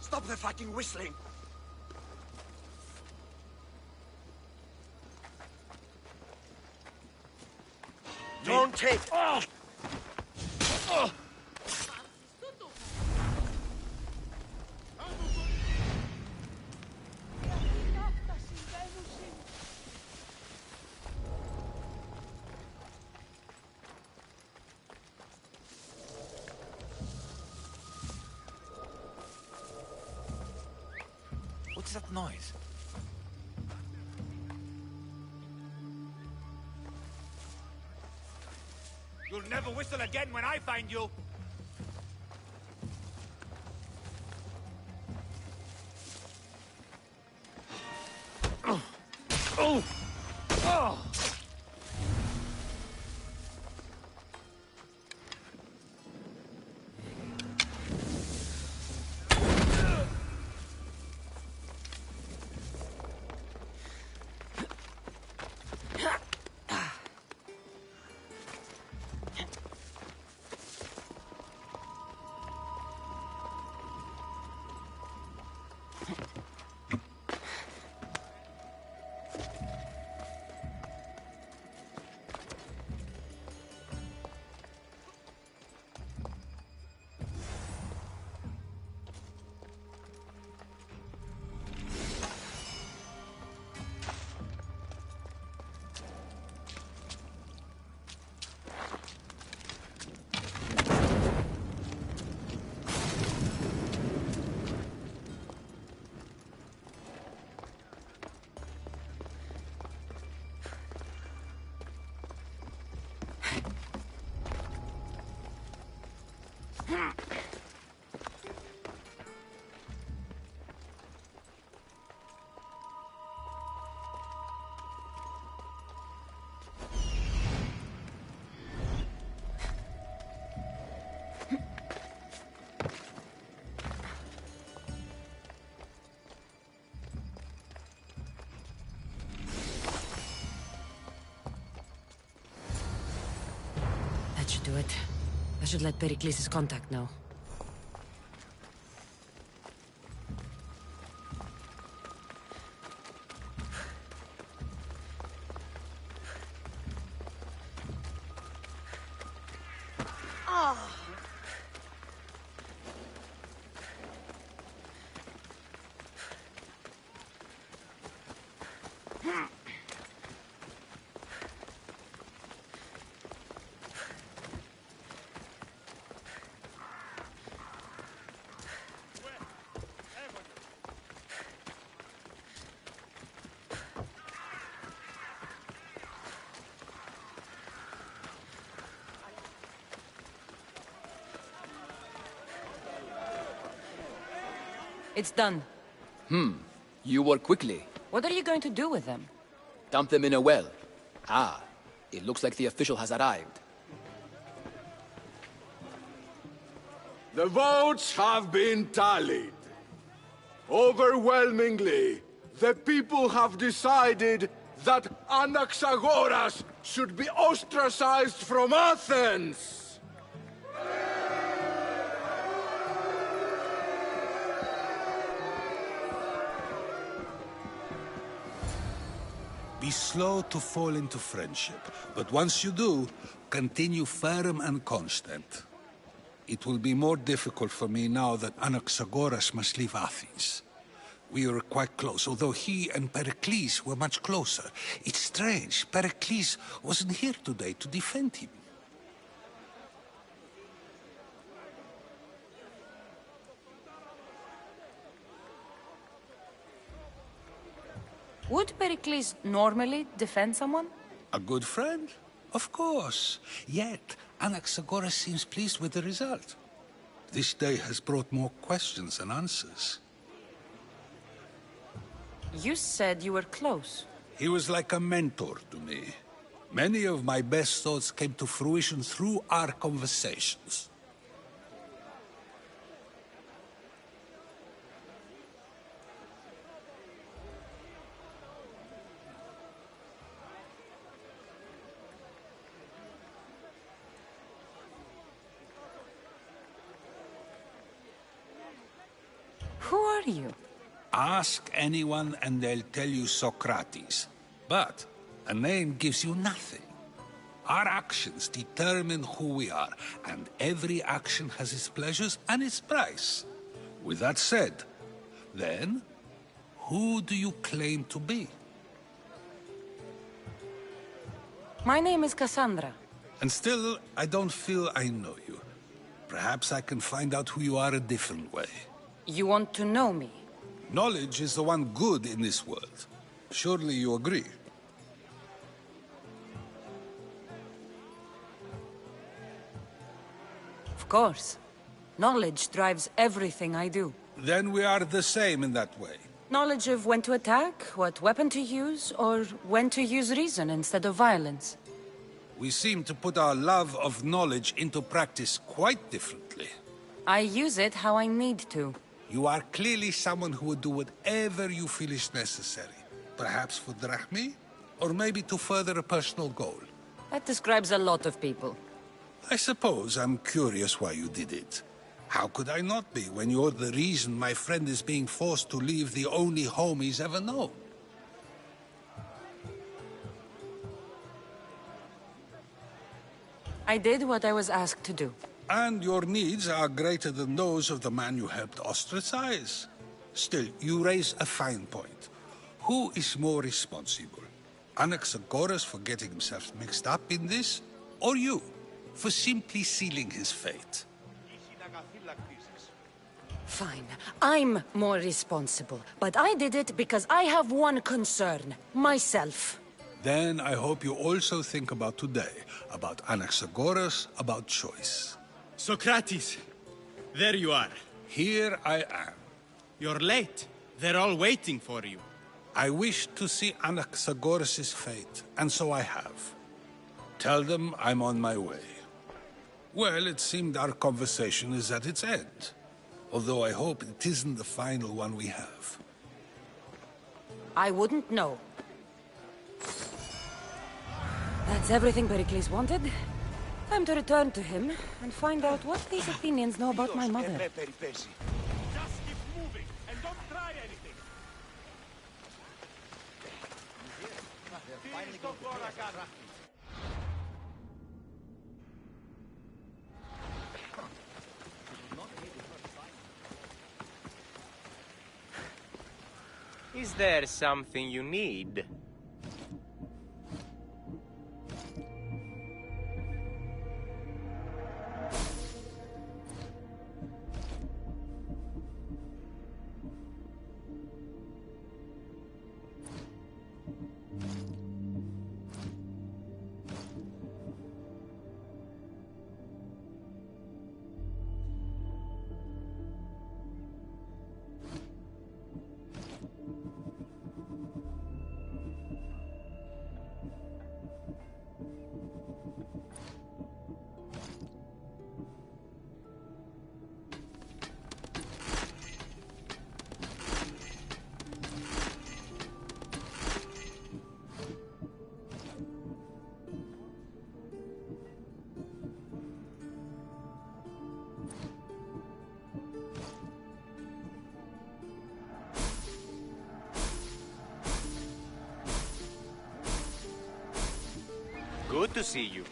[SPEAKER 5] Stop the fucking whistling!
[SPEAKER 18] Don't take...
[SPEAKER 5] What's that noise?
[SPEAKER 18] You'll never whistle again when I find you!
[SPEAKER 14] That should do it. I should let Pericles' contact know. It's done.
[SPEAKER 17] You work quickly.
[SPEAKER 14] What are you going to do with them?
[SPEAKER 17] Dump them in a well. Ah, it looks like the official has arrived.
[SPEAKER 20] The votes have been tallied. Overwhelmingly, the people have decided that Anaxagoras should be ostracized from Athens!
[SPEAKER 5] Be slow to fall into friendship, but once you do, continue firm and constant. It will be more difficult for me now that Anaxagoras must leave Athens. We were quite close, although he and Pericles were much closer. It's strange, Pericles wasn't here today to defend him.
[SPEAKER 3] Would Pericles normally defend someone?
[SPEAKER 5] A good friend? Of course. Yet, Anaxagoras seems pleased with the result. This day has brought more questions than answers.
[SPEAKER 3] You said you were close.
[SPEAKER 5] He was like a mentor to me. Many of my best thoughts came to fruition through our conversations.
[SPEAKER 3] Who are you?
[SPEAKER 5] Ask anyone and they'll tell you Socrates. But a name gives you nothing. Our actions determine who we are, and every action has its pleasures and its price. With that said, then, who do you claim to be?
[SPEAKER 3] My name is Cassandra.
[SPEAKER 5] And still, I don't feel I know you. Perhaps I can find out who you are a different way.
[SPEAKER 3] You want to know me?
[SPEAKER 5] Knowledge is the one good in this world. Surely you agree?
[SPEAKER 3] Of course. Knowledge drives everything I do.
[SPEAKER 5] Then we are the same in that way.
[SPEAKER 3] Knowledge of when to attack, what weapon to use, or when to use reason instead of violence.
[SPEAKER 5] We seem to put our love of knowledge into practice quite differently.
[SPEAKER 3] I use it how I need to.
[SPEAKER 5] You are clearly someone who would do whatever you feel is necessary. Perhaps for drachmi, or maybe to further a personal goal.
[SPEAKER 3] That describes a lot of people.
[SPEAKER 5] I suppose I'm curious why you did it. How could I not be when you're the reason my friend is being forced to leave the only home he's ever known?
[SPEAKER 3] I did what I was asked to do.
[SPEAKER 5] And your needs are greater than those of the man you helped ostracize. Still, you raise a fine point. Who is more responsible? Anaxagoras for getting himself mixed up in this? Or you, for simply sealing his fate?
[SPEAKER 3] Fine. I'm more responsible. But I did it because I have one concern. Myself.
[SPEAKER 5] Then I hope you also think about today. About Anaxagoras, about choice.
[SPEAKER 15] Socrates! There you are.
[SPEAKER 5] Here I am.
[SPEAKER 15] You're late. They're all waiting for you.
[SPEAKER 5] I wish to see Anaxagoras' fate, and so I have. Tell them I'm on my way. Well, it seemed our conversation is at its end. Although I hope it isn't the final one we have.
[SPEAKER 3] I wouldn't know. That's everything Pericles wanted. Time to return to him and find out what these Athenians know about my mother.
[SPEAKER 7] Just keep moving and don't try anything.
[SPEAKER 21] Is there something you need? Good to see you.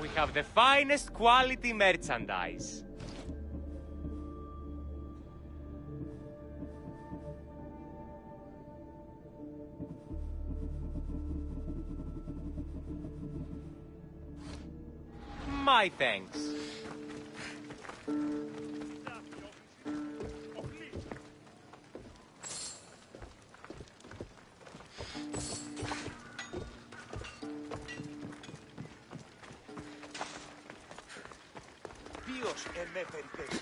[SPEAKER 21] We have the finest quality merchandise. My thanks.
[SPEAKER 20] Dios me perpese.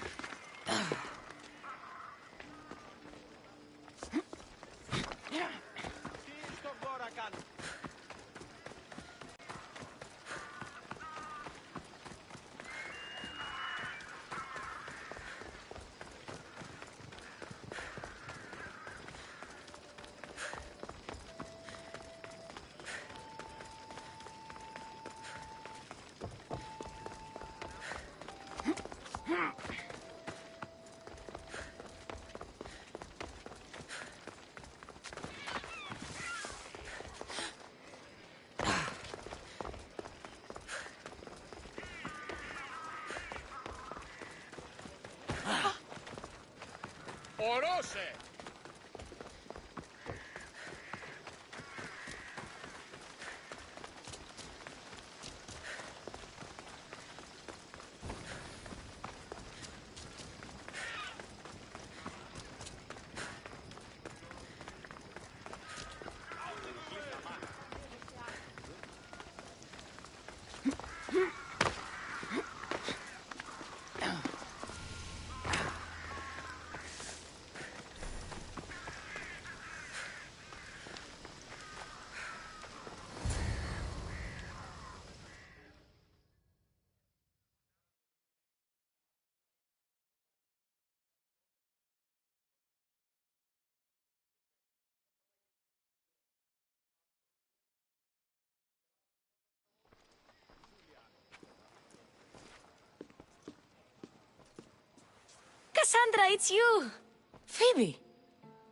[SPEAKER 20] Orose!
[SPEAKER 2] Cassandra, it's you!
[SPEAKER 3] Phoebe!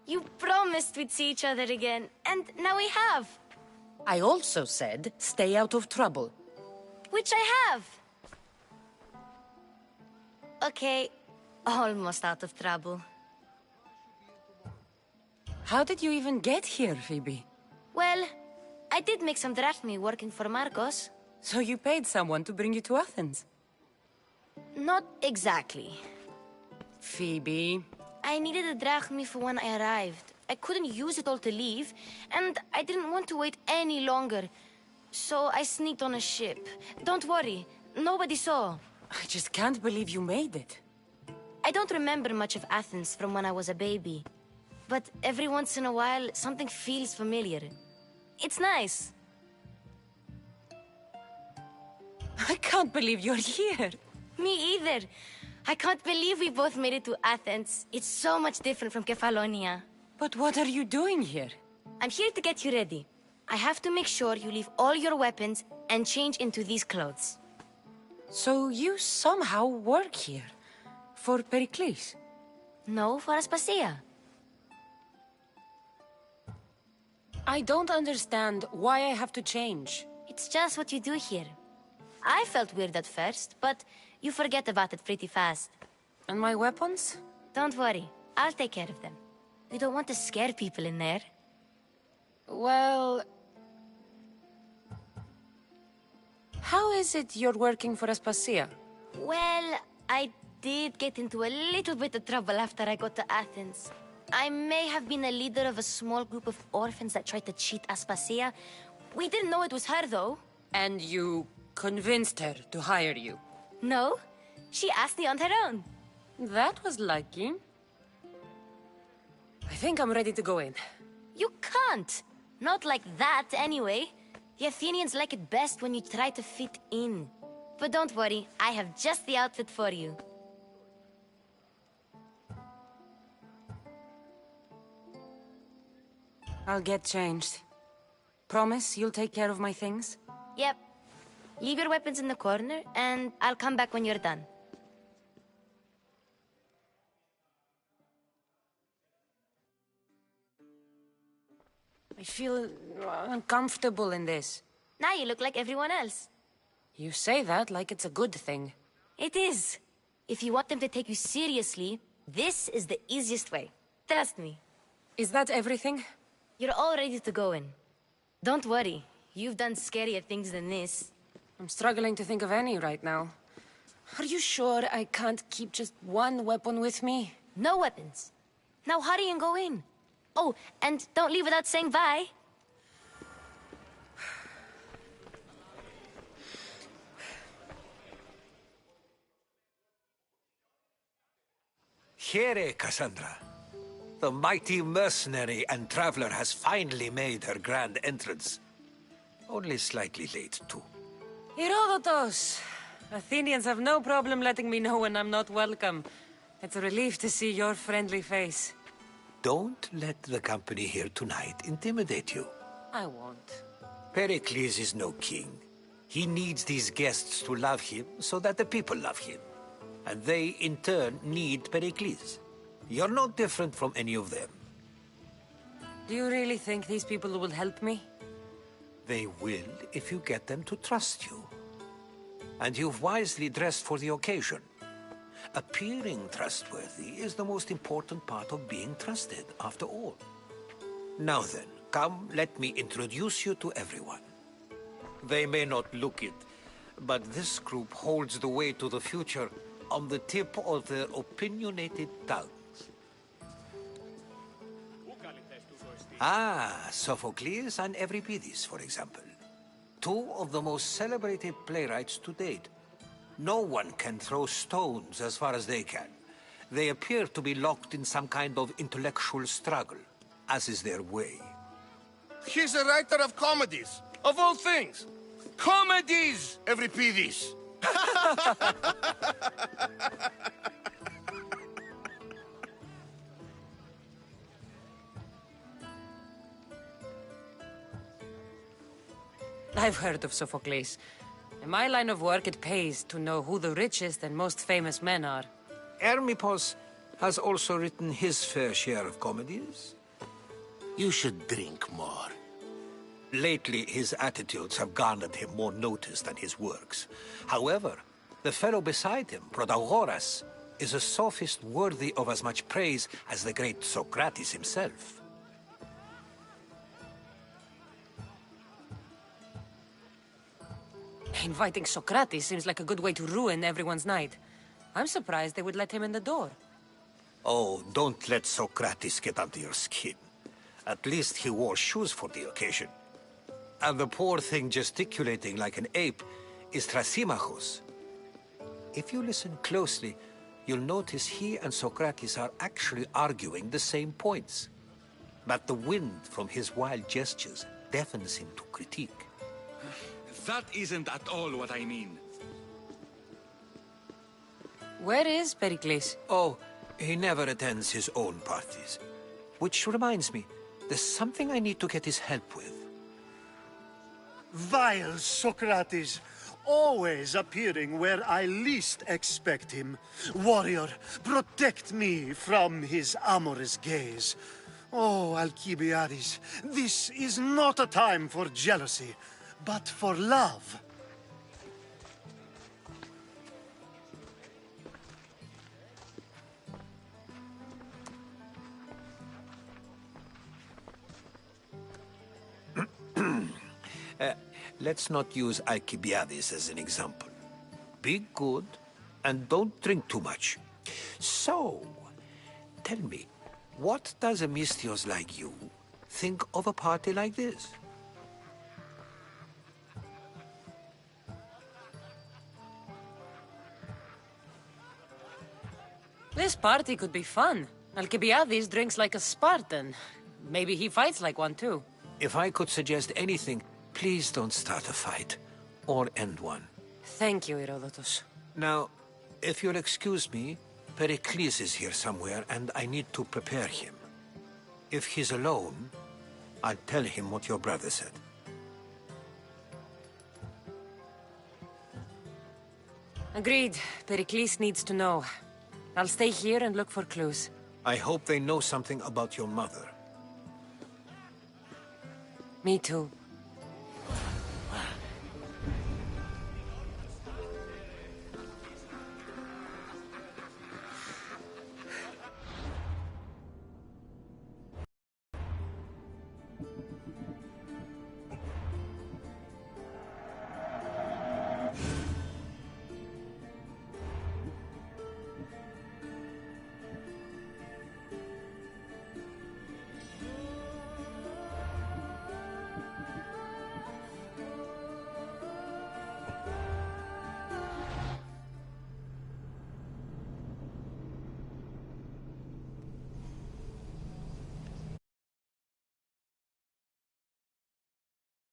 [SPEAKER 2] You promised we'd see each other again, and now we have.
[SPEAKER 3] I also said, stay out of trouble.
[SPEAKER 2] Which I have. Okay, almost out of trouble.
[SPEAKER 3] How did you even get here, Phoebe?
[SPEAKER 2] Well, I did make some drachmi working for Marcos.
[SPEAKER 3] So you paid someone to bring you to Athens?
[SPEAKER 2] Not exactly.
[SPEAKER 3] Phoebe...
[SPEAKER 2] I needed a drachmi for when I arrived. I couldn't use it all to leave, and I didn't want to wait any longer. So I sneaked on a ship. Don't worry, nobody saw.
[SPEAKER 3] I just can't believe you made it.
[SPEAKER 2] I don't remember much of Athens from when I was a baby. But every once in a while, something feels familiar. It's nice.
[SPEAKER 3] I can't believe you're here.
[SPEAKER 2] Me either. I can't believe we both made it to Athens. It's so much different from Kefalonia.
[SPEAKER 3] But what are you doing here?
[SPEAKER 2] I'm here to get you ready. I have to make sure you leave all your weapons and change into these clothes.
[SPEAKER 3] So you somehow work here? For Pericles?
[SPEAKER 2] No, for Aspasia.
[SPEAKER 3] I don't understand why I have to change.
[SPEAKER 2] It's just what you do here. I felt weird at first, but you forget about it pretty fast.
[SPEAKER 3] And my weapons?
[SPEAKER 2] Don't worry, I'll take care of them. You don't want to scare people in there.
[SPEAKER 3] Well... How is it you're working for Aspasia?
[SPEAKER 2] Well, I did get into a little bit of trouble after I got to Athens. I may have been a leader of a small group of orphans that tried to cheat Aspasia. We didn't know it was her, though.
[SPEAKER 3] And you convinced her to hire you?
[SPEAKER 2] No, she asked me on her own.
[SPEAKER 3] That was lucky. I think I'm ready to go in.
[SPEAKER 2] You can't. Not like that, anyway. The Athenians like it best when you try to fit in. But don't worry, I have just the outfit for you.
[SPEAKER 3] I'll get changed. Promise you'll take care of my things?
[SPEAKER 2] Yep. Leave your weapons in the corner, and I'll come back when you're done.
[SPEAKER 3] I feel uncomfortable in this.
[SPEAKER 2] Now you look like everyone else.
[SPEAKER 3] You say that like it's a good thing.
[SPEAKER 2] It is. If you want them to take you seriously, this is the easiest way. Trust me.
[SPEAKER 3] Is that everything?
[SPEAKER 2] You're all ready to go in. Don't worry. You've done scarier things than this.
[SPEAKER 3] I'm struggling to think of any right now. Are you sure I can't keep just one weapon with me?
[SPEAKER 2] No weapons. Now hurry and go in. Oh, and don't leave without saying bye.
[SPEAKER 5] Here, Cassandra. The mighty mercenary and traveler has finally made her grand entrance. Only slightly late, too.
[SPEAKER 3] Herodotus! Athenians have no problem letting me know when I'm not welcome. It's a relief to see your friendly face.
[SPEAKER 5] Don't let the company here tonight intimidate you.
[SPEAKER 3] I won't.
[SPEAKER 5] Pericles is no king. He needs these guests to love him so that the people love him. And they, in turn, need Pericles. You're no different from any of them.
[SPEAKER 3] Do you really think these people will help me?
[SPEAKER 5] They will if you get them to trust you. And you've wisely dressed for the occasion. Appearing trustworthy is the most important part of being trusted, after all. Now then, come, let me introduce you to everyone. They may not look it, but this group holds the way to the future on the tip of their opinionated tongues. Ah, Sophocles and Euripides, for example. Two of the most celebrated playwrights to date. No one can throw stones as far as they can. They appear to be locked in some kind of intellectual struggle, as is their way.
[SPEAKER 6] He's a writer of comedies, of all things. Comedies, Euripides.
[SPEAKER 3] I've heard of Sophocles. In my line of work, it pays to know who the richest and most famous men are.
[SPEAKER 5] Hermippos has also written his fair share of comedies.
[SPEAKER 6] You should drink more.
[SPEAKER 5] Lately, his attitudes have garnered him more notice than his works. However, the fellow beside him, Protagoras, is a sophist worthy of as much praise as the great Socrates himself.
[SPEAKER 3] Inviting Socrates seems like a good way to ruin everyone's night. I'm surprised they would let him in the door.
[SPEAKER 5] Oh, don't let Socrates get under your skin. At least he wore shoes for the occasion. And the poor thing gesticulating like an ape is Thrasymachus. If you listen closely, you'll notice he and Socrates are actually arguing the same points. But the wind from his wild gestures deafens him to critique.
[SPEAKER 1] That isn't at all what I mean.
[SPEAKER 3] Where is Pericles?
[SPEAKER 5] Oh, he never attends his own parties. Which reminds me, there's something I need to get his help with.
[SPEAKER 22] Vile Socrates, always appearing where I least expect him. Warrior, protect me from his amorous gaze. Oh, Alcibiades, this is not a time for jealousy, but for love.
[SPEAKER 5] Let's not use Alcibiades as an example. Be good, and don't drink too much. So, tell me, what does a Misthios like you think of a party like this?
[SPEAKER 3] This party could be fun. Alcibiades drinks like a Spartan. Maybe he fights like one too.
[SPEAKER 5] If I could suggest anything, please don't start a fight, or end one.
[SPEAKER 3] Thank you, Herodotus.
[SPEAKER 5] Now, if you'll excuse me, Pericles is here somewhere, and I need to prepare him. If he's alone, I'll tell him what your brother said.
[SPEAKER 3] Agreed. Pericles needs to know. I'll stay here and look for clues.
[SPEAKER 5] I hope they know something about your mother.
[SPEAKER 3] Me too.